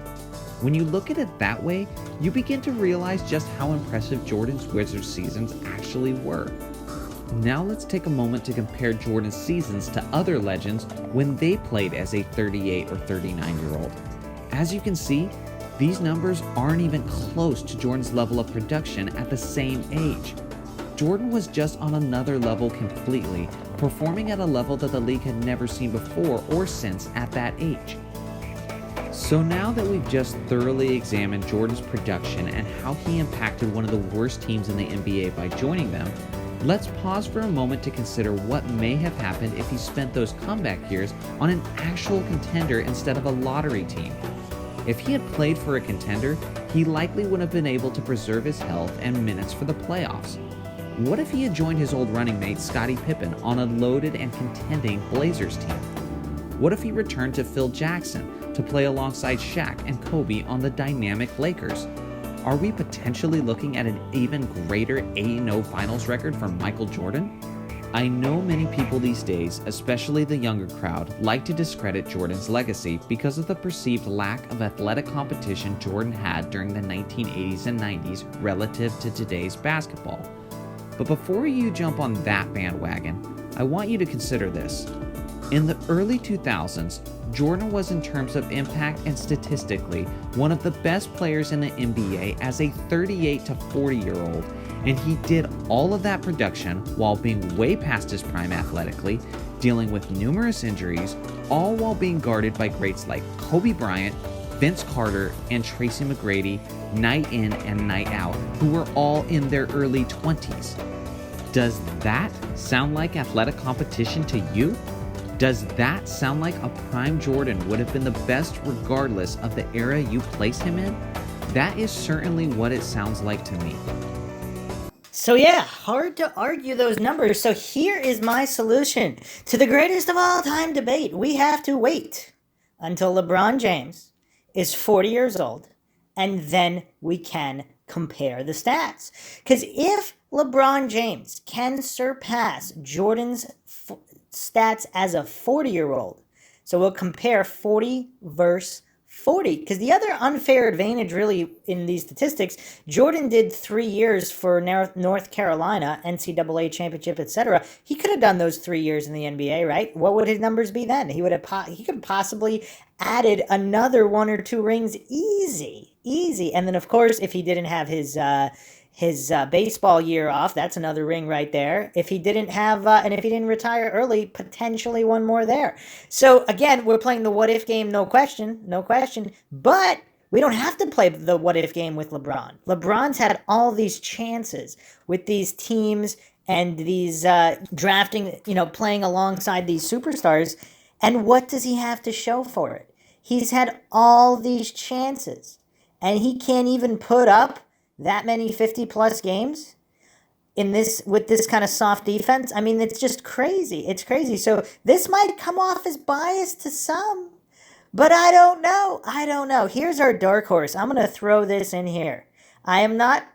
When you look at it that way, you begin to realize just how impressive Jordan's Wizards seasons actually were. Now let's take a moment to compare Jordan's seasons to other legends when they played as a 38 or 39-year-old. As you can see, these numbers aren't even close to Jordan's level of production at the same age. Jordan was just on another level completely, performing at a level that the league had never seen before or since at that age. So now that we've just thoroughly examined Jordan's production and how he impacted one of the worst teams in the NBA by joining them, let's pause for a moment to consider what may have happened if he spent those comeback years on an actual contender instead of a lottery team. If he had played for a contender, he likely would have been able to preserve his health and minutes for the playoffs. What if he had joined his old running mate Scottie Pippen on a loaded and contending Blazers team? What if he returned to Phil Jackson to play alongside Shaq and Kobe on the dynamic Lakers? Are we potentially looking at an even greater 8-0 finals record for Michael Jordan? I know many people these days, especially the younger crowd, like to discredit Jordan's legacy because of the perceived lack of athletic competition Jordan had during the 1980s and 90s relative to today's basketball. But before you jump on that bandwagon, I want you to consider this. In the early 2000s, Jordan was, in terms of impact and statistically, one of the best players in the NBA as a 38 to 40-year-old, and he did all of that production while being way past his prime athletically, dealing with numerous injuries, all while being guarded by greats like Kobe Bryant, Vince Carter, and Tracy McGrady night in and night out, who were all in their early 20s. Does that sound like athletic competition to you? Does that sound like a prime Jordan would have been the best regardless of the era you place him in? That is certainly what it sounds like to me. So yeah, hard to argue those numbers. So here is my solution to the greatest of all time debate. We have to wait until LeBron James is 40 years old, and then we can compare the stats. Because if LeBron James can surpass Jordan's stats as a 40-year-old, so we'll compare 40 versus 40, because the other unfair advantage really in these statistics, Jordan did 3 years for North Carolina, NCAA championship, etc. He could have done those 3 years in the NBA, right? What would his numbers be then? He could possibly added another 1 or 2 rings easy. And then of course, if he didn't have his baseball year off, that's another ring right there. If he didn't have, and if he didn't retire early, potentially one more there. So again, we're playing the what if game, no question. But we don't have to play the what if game with LeBron. LeBron's had all these chances with these teams and these drafting, playing alongside these superstars. And what does he have to show for it? He's had all these chances, and he can't even put up that many 50-plus games with this kind of soft defense. I mean, it's just crazy. It's crazy. So this might come off as biased to some, but I don't know. Here's our dark horse. I'm going to throw this in here. I'm not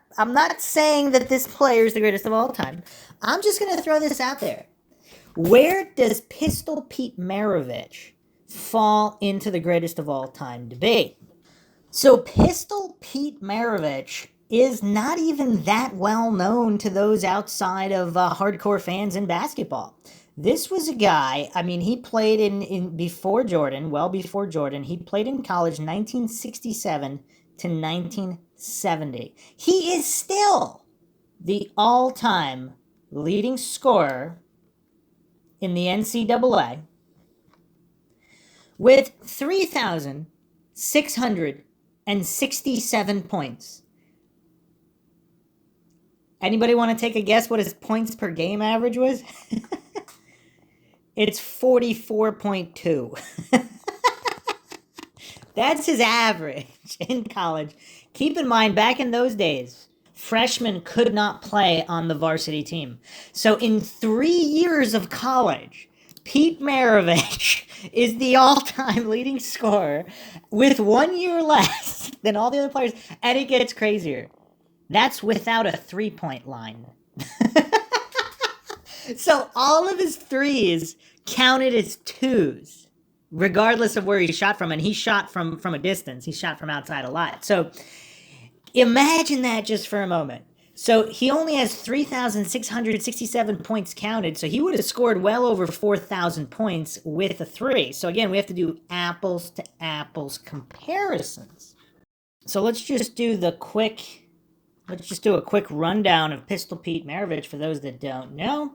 saying that this player is the greatest of all time. I'm just going to throw this out there. Where does Pistol Pete Maravich fall into the greatest of all time debate? So Pistol Pete Maravich is not even that well known to those outside of hardcore fans in basketball. This was a guy, he played in before Jordan, well before Jordan. He played in college 1967 to 1970. He is still the all-time leading scorer in the NCAA. with 3,667 points. Anybody want to take a guess what his points per game average was? It's 44.2. That's his average in college. Keep in mind, back in those days, freshmen could not play on the varsity team. So in 3 years of college, Pete Maravich is the all-time leading scorer with 1 year less than all the other players, and it gets crazier. That's without a three-point line. So all of his threes counted as twos, regardless of where he shot from, and he shot from a distance. He shot from outside a lot. So imagine that just for a moment. So he only has 3,667 points counted, so he would have scored well over 4,000 points with a three. So again, we have to do apples to apples comparisons. So let's just do a quick rundown of Pistol Pete Maravich for those that don't know.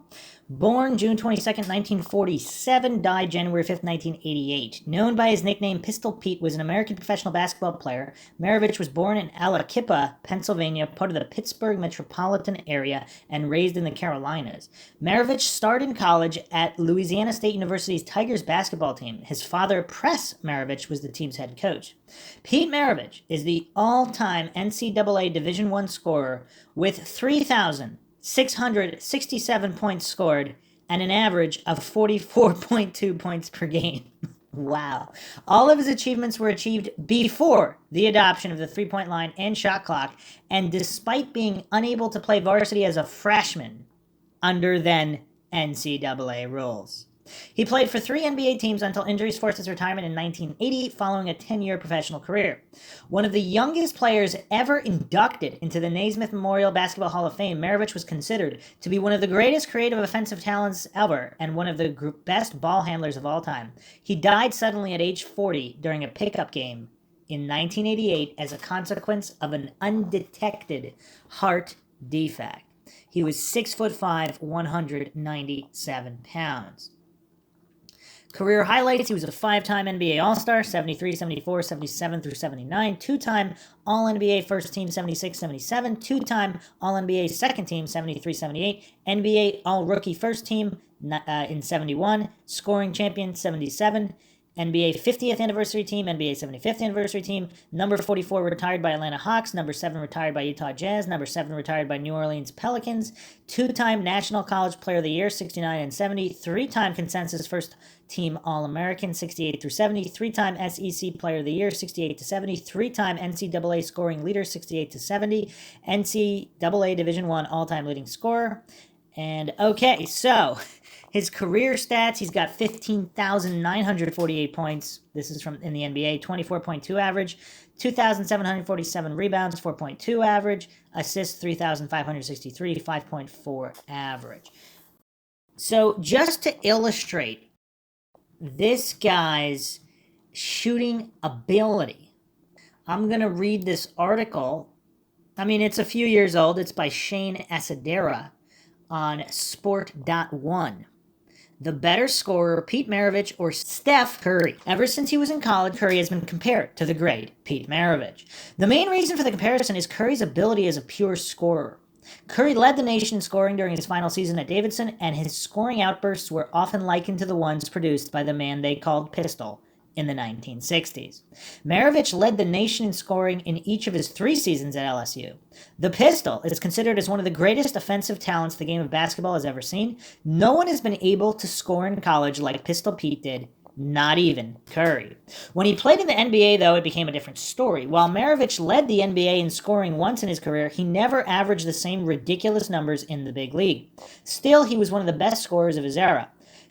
Born June 22nd, 1947, died January 5th, 1988. Known by his nickname Pistol Pete, was an American professional basketball player. Maravich was born in Alaquippa, Pennsylvania, part of the Pittsburgh metropolitan area, and raised in the Carolinas. Maravich started in college at Louisiana State University's Tigers basketball team. His father, Press Maravich, was the team's head coach. Pete Maravich is the all-time NCAA Division I scorer with 3,667 points scored and an average of 44.2 points per game. Wow. All of his achievements were achieved before the adoption of the three-point line and shot clock, and despite being unable to play varsity as a freshman under then NCAA rules. He played for 3 NBA teams until injuries forced his retirement in 1980 following a 10-year professional career. One of the youngest players ever inducted into the Naismith Memorial Basketball Hall of Fame, Maravich was considered to be one of the greatest creative offensive talents ever and one of the best ball handlers of all time. He died suddenly at age 40 during a pickup game in 1988 as a consequence of an undetected heart defect. He was 6'5", 197 pounds. Career highlights: he was a 5-time NBA All-Star, 73, 74, 77 through 79, 2-time All-NBA First Team, 76, 77, 2-time All-NBA Second Team, 73, 78, NBA All-Rookie First Team in 71, Scoring Champion, 77, NBA 50th Anniversary Team, NBA 75th Anniversary Team, number 44 retired by Atlanta Hawks, number 7 retired by Utah Jazz, number 7 retired by New Orleans Pelicans, 2-time National College Player of the Year, 69 and 70, 3-time Consensus First Team All-American, 68 through 70, 3-time SEC Player of the Year, 68 to 70, 3-time NCAA Scoring Leader, 68 to 70, NCAA Division I All-Time Leading Scorer. And okay, so his career stats: he's got 15,948 points. This is from in the NBA, 24.2 average, 2,747 rebounds, 4.2 average, assists 3,563, 5.4 average. So just to illustrate this guy's shooting ability, I'm going to read this article. I mean, it's a few years old. It's by Shane Asadera on Sport.1. The better scorer, Pete Maravich or Steph Curry? Ever since he was in college, Curry has been compared to the great Pete Maravich. The main reason for the comparison is Curry's ability as a pure scorer. Curry led the nation in scoring during his final season at Davidson, and his scoring outbursts were often likened to the ones produced by the man they called Pistol in the 1960s. Maravich led the nation in scoring in each of his 3 seasons at LSU. The Pistol is considered as one of the greatest offensive talents the game of basketball has ever seen. No one has been able to score in college like Pistol Pete did, not even Curry. When he played in the NBA, though, it became a different story. While Maravich led the NBA in scoring once in his career, he never averaged the same ridiculous numbers in the big league. Still, he was one of the best scorers of his era.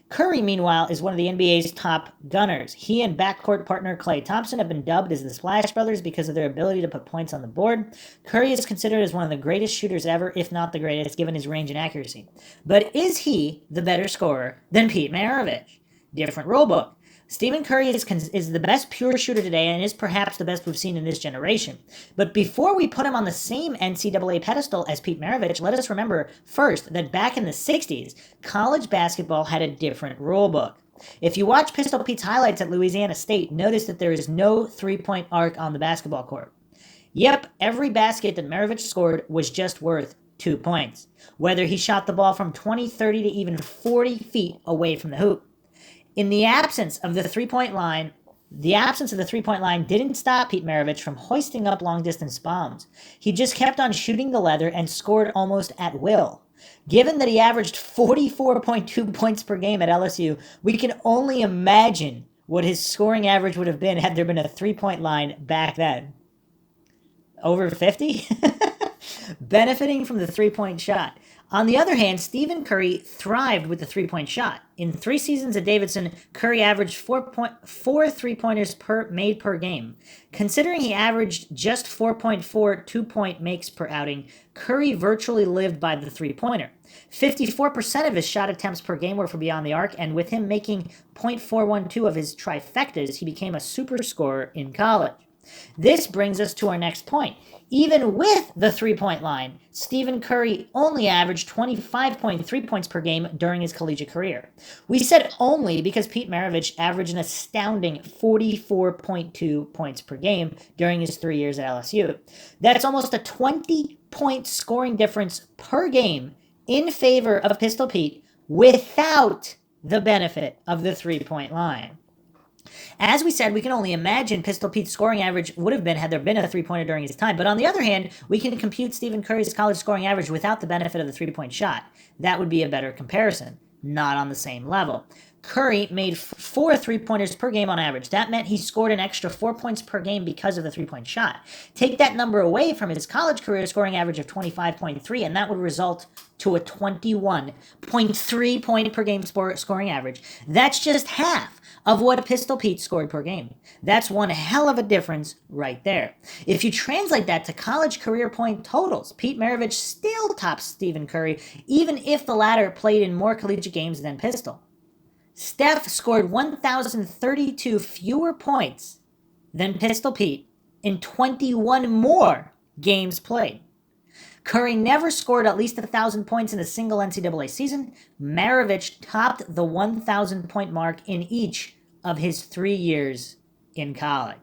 Curry, meanwhile, is one of the NBA's top gunners. He and backcourt partner Klay Thompson have been dubbed as the Splash Brothers because of their ability to put points on the board. Curry is considered as one of the greatest shooters ever, if not the greatest, given his range and accuracy. But is he the better scorer than Pete Maravich? Different rulebook. Stephen Curry is the best pure shooter today and is perhaps the best we've seen in this generation. But before we put him on the same NCAA pedestal as Pete Maravich, let us remember first that back in the 60s, college basketball had a different rulebook. If you watch Pistol Pete's highlights at Louisiana State, notice that there is no three-point arc on the basketball court. Yep, every basket that Maravich scored was just worth 2 points, whether he shot the ball from 20, 30 to even 40 feet away from the hoop. In the absence of the three-point line, didn't stop Pete Maravich from hoisting up long-distance bombs. He just kept on shooting the leather and scored almost at will. Given that he averaged 44.2 points per game at LSU, we can only imagine what his scoring average would have been had there been a three-point line back then. Over 50? Benefiting from the three-point shot. On the other hand, Stephen Curry thrived with the three-point shot. In 3 seasons at Davidson, Curry averaged 4 three-pointers made per game. Considering he averaged just 4.4 two-point makes per outing, Curry virtually lived by the three-pointer. 54% of his shot attempts per game were from beyond the arc, and with him making .412 of his trifectas, he became a super scorer in college. This brings us to our next point. Even with the three-point line, Stephen Curry only averaged 25.3 points per game during his collegiate career. We said only because Pete Maravich averaged an astounding 44.2 points per game during his 3 years at LSU. That's almost a 20-point scoring difference per game in favor of Pistol Pete without the benefit of the three-point line. As we said, we can only imagine Pistol Pete's scoring average would have been had there been a three-pointer during his time. But on the other hand, we can compute Stephen Curry's college scoring average without the benefit of the three-point shot. That would be a better comparison, not on the same level. Curry made 4 three-pointers per game on average. That meant he scored an extra 4 points per game because of the three-point shot. Take that number away from his college career scoring average of 25.3, and that would result to a 21.3 point per game scoring average. That's just half of what Pistol Pete scored per game. That's one hell of a difference right there. If you translate that to college career point totals, Pete Maravich still tops Stephen Curry, even if the latter played in more collegiate games than Pistol. Steph scored 1,032 fewer points than Pistol Pete in 21 more games played. Curry never scored at least 1,000 points in a single NCAA season. Maravich topped the 1,000 point mark in each of his 3 years in college.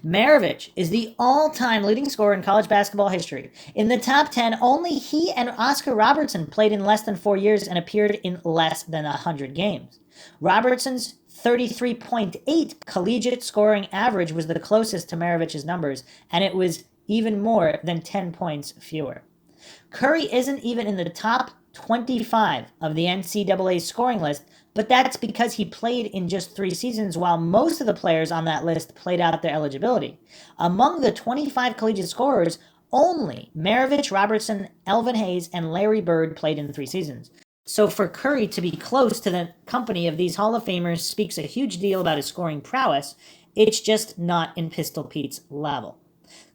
Maravich is the all-time leading scorer in college basketball history. In the top 10, only he and Oscar Robertson played in less than 4 years and appeared in less than 100 games. Robertson's 33.8 collegiate scoring average was the closest to Maravich's numbers, and it was even more than 10 points fewer. Curry isn't even in the top 25 of the NCAA scoring list, but that's because he played in just 3 seasons while most of the players on that list played out their eligibility. Among the 25 collegiate scorers, only Maravich, Robertson, Elvin Hayes, and Larry Bird played in 3 seasons. So for Curry to be close to the company of these Hall of Famers speaks a huge deal about his scoring prowess. It's just not in Pistol Pete's level.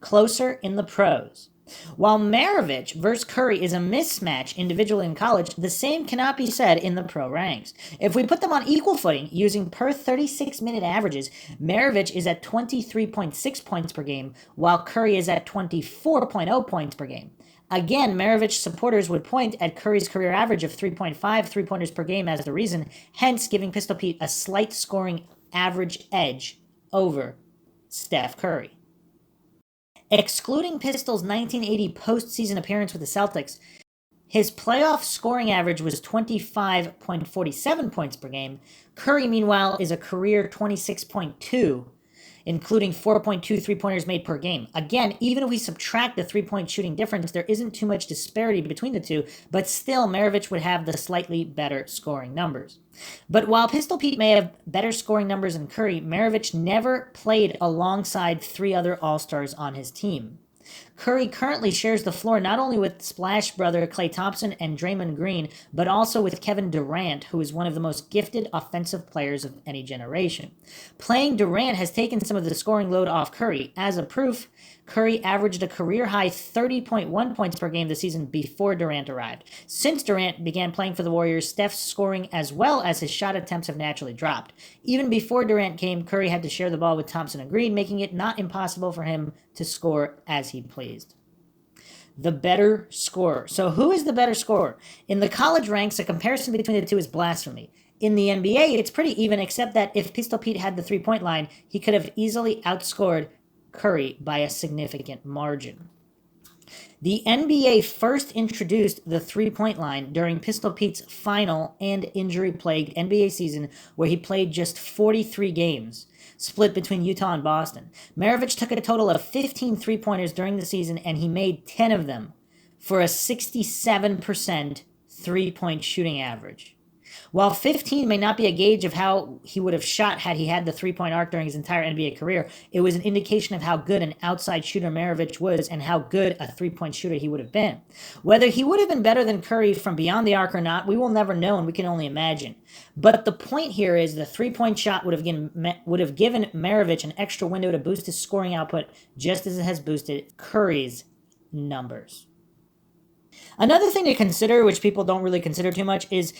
Closer in the pros. While Maravich versus Curry is a mismatch individually in college, the same cannot be said in the pro ranks. If we put them on equal footing, using per 36-minute averages, Maravich is at 23.6 points per game, while Curry is at 24.0 points per game. Again, Maravich supporters would point at Curry's career average of 3.5 three-pointers per game as the reason, hence giving Pistol Pete a slight scoring average edge over Steph Curry. Excluding Pistol's 1980 postseason appearance with the Celtics, his playoff scoring average was 25.47 points per game. Curry, meanwhile, is a career 26.2, including 4.2 three-pointers made per game. Again, even if we subtract the three-point shooting difference, there isn't too much disparity between the two, but still Maravich would have the slightly better scoring numbers. But while Pistol Pete may have better scoring numbers than Curry, Maravich never played alongside 3 other All-Stars on his team. Curry currently shares the floor not only with Splash brother Klay Thompson and Draymond Green, but also with Kevin Durant, who is one of the most gifted offensive players of any generation. Playing Durant has taken some of the scoring load off Curry. As a proof, Curry averaged a career-high 30.1 points per game this season before Durant arrived. Since Durant began playing for the Warriors, Steph's scoring as well as his shot attempts have naturally dropped. Even before Durant came, Curry had to share the ball with Thompson and Green, making it not impossible for him to score as he pleased. The better scorer. So who is the better scorer? In the college ranks, a comparison between the two is blasphemy. in the NBA, it's pretty even, except that if Pistol Pete had the three-point line, he could have easily outscored Curry by a significant margin. The NBA first introduced the three-point line during Pistol Pete's final and injury-plagued NBA season, where he played just 43 games, split between Utah and Boston. Maravich took a total of 15 three-pointers during the season, and he made 10 of them for a 67% three-point shooting average. While 15 may not be a gauge of how he would have shot had he had the three-point arc during his entire NBA career, it was an indication of how good an outside shooter Maravich was and how good a three-point shooter he would have been. Whether he would have been better than Curry from beyond the arc or not, we will never know, and we can only imagine. But the point here is the three-point shot would have given Maravich an extra window to boost his scoring output, just as it has boosted Curry's numbers. Another thing to consider, which people don't really consider too much, is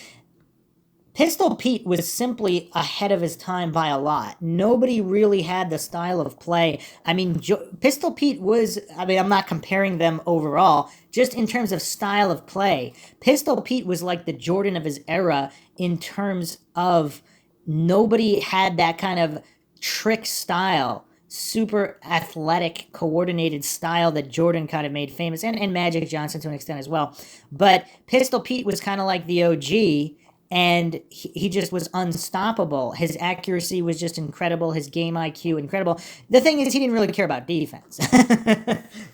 Pistol Pete was simply ahead of his time by a lot. Nobody really had the style of play. I mean, Pistol Pete was, I'm not comparing them overall, just in terms of style of play. Pistol Pete was like the Jordan of his era in terms of nobody had that kind of trick style, super athletic, coordinated style that Jordan kind of made famous, and Magic Johnson to an extent as well. But Pistol Pete was kind of like the OG, and he just was unstoppable. His accuracy was just incredible. His game IQ, incredible. The thing is, he didn't really care about defense.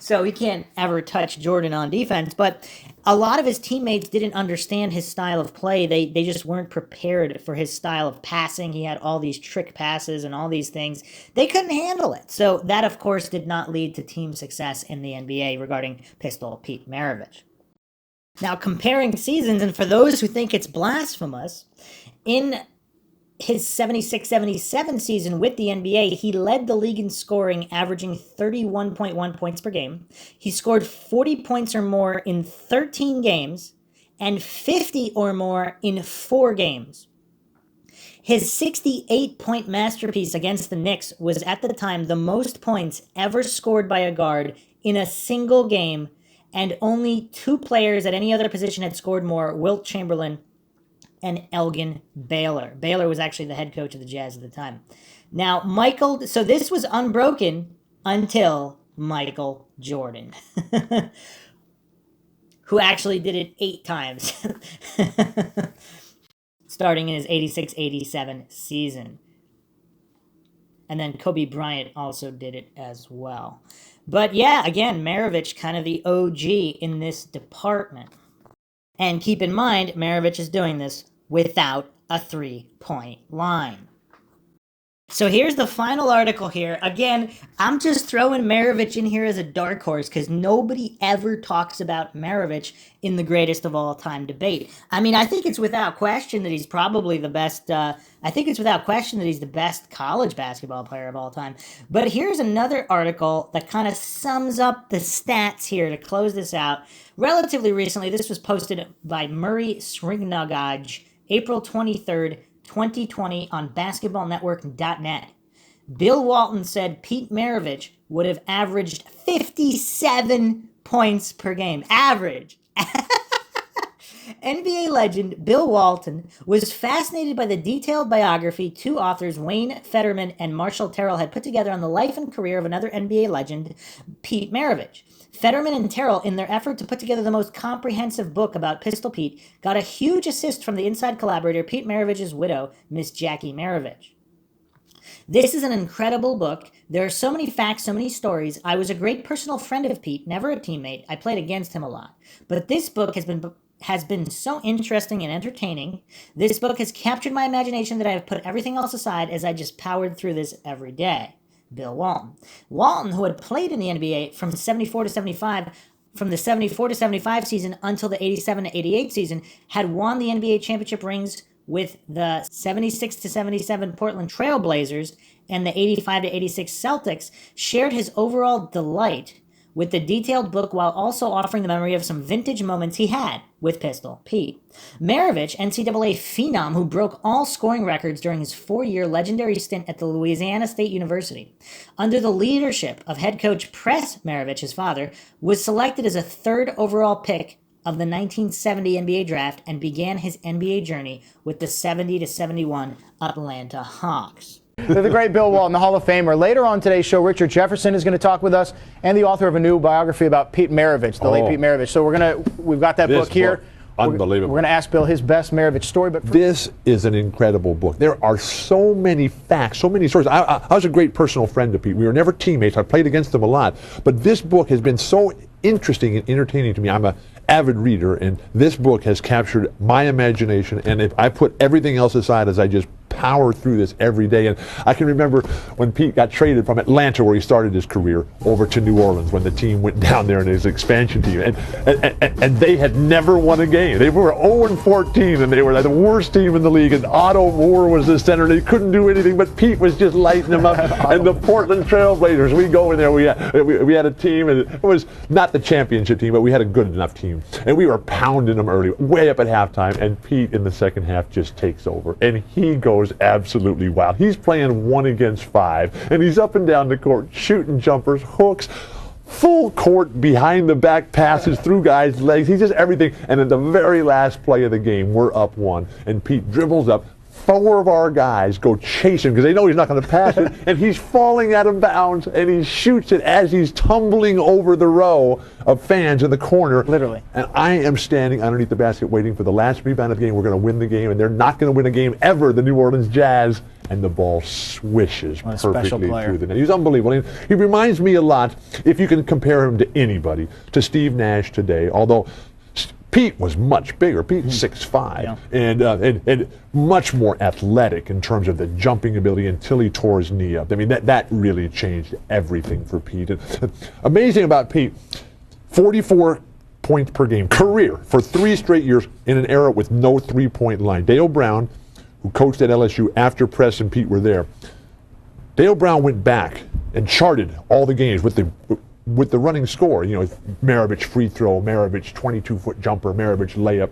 So he can't ever touch Jordan on defense. But a lot of his teammates didn't understand his style of play. They just weren't prepared for his style of passing. He had all these trick passes and all these things. They couldn't handle it. So that, of course, did not lead to team success in the NBA regarding Pistol Pete Maravich. Now, comparing seasons, and for those who think it's blasphemous, in his 76-77 season with the NBA, he led the league in scoring, averaging 31.1 points per game. He scored 40 points or more in 13 games and 50 or more in 4 games. His 68-point masterpiece against the Knicks was at the time the most points ever scored by a guard in a single game, and only 2 players at any other position had scored more, Wilt Chamberlain and Elgin Baylor. Baylor was actually the head coach of the Jazz at the time. Now, so this was unbroken until Michael Jordan, who actually did it 8 times, starting in his 86-87 season. And then Kobe Bryant also did it as well. But yeah, again, Maravich kind of the OG in this department. And keep in mind, Maravich is doing this without a three-point line. So here's the final article here. Again, I'm just throwing Maravich in here as a dark horse because nobody ever talks about Maravich in the greatest of all time debate. I mean, I think it's without question that he's probably the best. I think it's without question that he's the best college basketball player of all time. But here's another article that kind of sums up the stats here to close this out. Relatively recently, this was posted by Murray Srignagaj, April 23rd, 2020 on basketballnetwork.net. Bill Walton said Pete Maravich would have averaged 57 points per game. Average. NBA legend Bill Walton was fascinated by the detailed biography 2 authors, Wayne Fetterman and Marshall Terrell, had put together on the life and career of another NBA legend, Pete Maravich. Fetterman and Terrell, in their effort to put together the most comprehensive book about Pistol Pete, got a huge assist from the inside collaborator, Pete Maravich's widow, Miss Jackie Maravich. This is an incredible book. There are so many facts, so many stories. I was a great personal friend of Pete, never a teammate. I played against him a lot. But this book has been so interesting and entertaining. This book has captured my imagination that I have put everything else aside as I just powered through this every day. Bill Walton. Walton, who had played in the NBA from the 74 to 75 season until the 87 to 88 season, had won the NBA championship rings with the 76 to 77 Portland Trail Blazers and the 85 to 86 Celtics, shared his overall delight with the detailed book while also offering the memory of some vintage moments he had with Pistol Pete. Maravich, NCAA phenom who broke all scoring records during his 4-year legendary stint at the Louisiana State University, under the leadership of head coach Press Maravich, his father, was selected as a 3rd overall pick of the 1970 NBA draft and began his NBA journey with the 70-71 Atlanta Hawks. The great Bill Walton, the Hall of Famer. Later on today's show, Richard Jefferson is going to talk with us, and the author of a new biography about Pete Maravich, the late Pete Maravich. So we've got that book here. Unbelievable. We're going to ask Bill his best Maravich story. But this is an incredible book. There are so many facts, so many stories. I was a great personal friend to Pete. We were never teammates. I played against him a lot. But this book has been so interesting and entertaining to me. I'm an avid reader, and this book has captured my imagination. And if I put everything else aside as I just power through this every day. And I can remember when Pete got traded from Atlanta, where he started his career, over to New Orleans when the team went down there in his expansion team. And they had never won a game. They were 0-14, and they were the worst team in the league. And Otto Moore was the center. They couldn't do anything, but Pete was just lighting them up. And the Portland Trailblazers, we go in there. We had a team, and it was not the championship team, but we had a good enough team. And we were pounding them early, way up at halftime. And Pete in the second half just takes over. And he goes absolutely wild. He's playing 1 against 5, and he's up and down the court shooting jumpers, hooks, full court behind the back passes through guys' legs. He's just everything. And at the very last play of the game, we're up 1, and Pete dribbles up. 4 of our guys go chase him because they know he's not going to pass it, and he's falling out of bounds, and he shoots it as he's tumbling over the row of fans in the corner. Literally. And I am standing underneath the basket waiting for the last rebound of the game. We're going to win the game, and they're not going to win a game ever, the New Orleans Jazz. And the ball swishes perfectly through the net. He's unbelievable. And he reminds me a lot, if you can compare him to anybody, to Steve Nash today, although Pete was much bigger. Pete's 6'5", and much more athletic in terms of the jumping ability until he tore his knee up. I mean, that really changed everything for Pete. And amazing about Pete, 44 points per game, career, for 3 straight years in an era with no three-point line. Dale Brown, who coached at LSU after Press and Pete were there, Dale Brown went back and charted all the games with the running score. You know, Maravich free throw, Maravich 22-foot jumper, Maravich layup.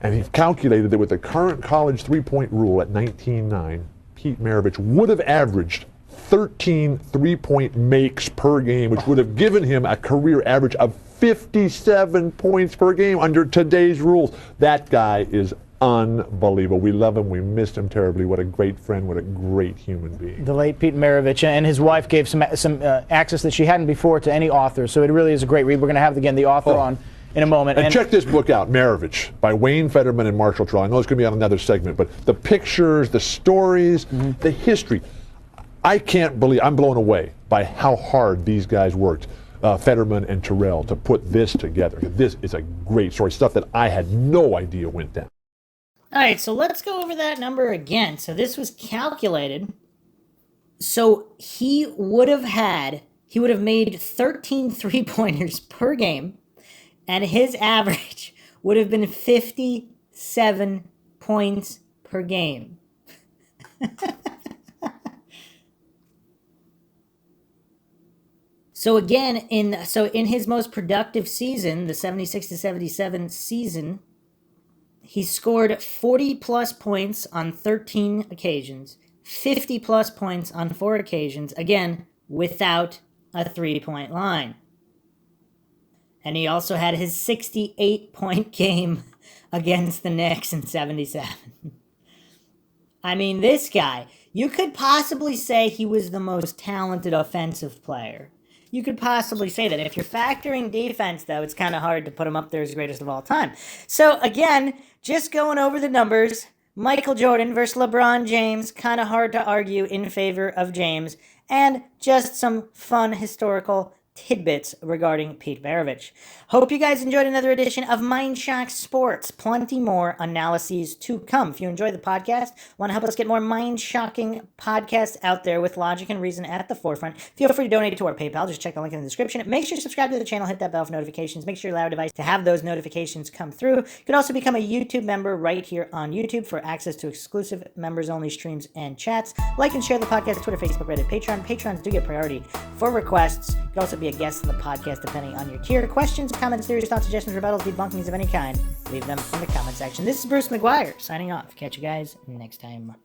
And he calculated that with the current college three-point rule at 19.9, Pete Maravich would have averaged 13 three-point makes per game, which would have given him a career average of 57 points per game under today's rules. That guy is unbelievable. We love him. We missed him terribly. What a great friend. What a great human being. The late Pete Maravich, and his wife gave some access that she hadn't before to any author. So it really is a great read. We're going to have, again, the author on in a moment. And check this book out, Maravich, by Wayne Fetterman and Marshall Terrell. I know it's going to be on another segment, but the pictures, the stories, the history. I can't believe, I'm blown away by how hard these guys worked, Fetterman and Terrell, to put this together. This is a great story, stuff that I had no idea went down. All right, so let's go over that number again. So this was calculated. So he would have made 13 three-pointers per game, and his average would have been 57 points per game. So again, in his most productive season, the 76-77 season, he scored 40-plus points on 13 occasions, 50-plus points on 4 occasions, again, without a three-point line. And he also had his 68-point game against the Knicks in 77. I mean, this guy, you could possibly say he was the most talented offensive player. You could possibly say that. If you're factoring defense, though, it's kind of hard to put him up there as the greatest of all time. So, again, just going over the numbers, Michael Jordan versus LeBron James, kind of hard to argue in favor of James, and just some fun historical tidbits regarding Pete Maravich. Hope you guys enjoyed another edition of MindShock Sports. Plenty more analyses to come. If you enjoy the podcast, want to help us get more mind-shocking podcasts out there with logic and reason at the forefront, feel free to donate to our PayPal. Just check the link in the description. Make sure to subscribe to the channel, hit that bell for notifications. Make sure you allow your device to have those notifications come through. You can also become a YouTube member right here on YouTube for access to exclusive members-only streams and chats. Like and share the podcast, Twitter, Facebook, Reddit, Patreon. Patrons do get priority for requests. You can also be a guest on the podcast depending on your tier. Questions, comments, theories, thoughts, suggestions, rebuttals, debunkings of any kind, leave them in the comment section. This is Bruce McGuire signing off. Catch you guys next time.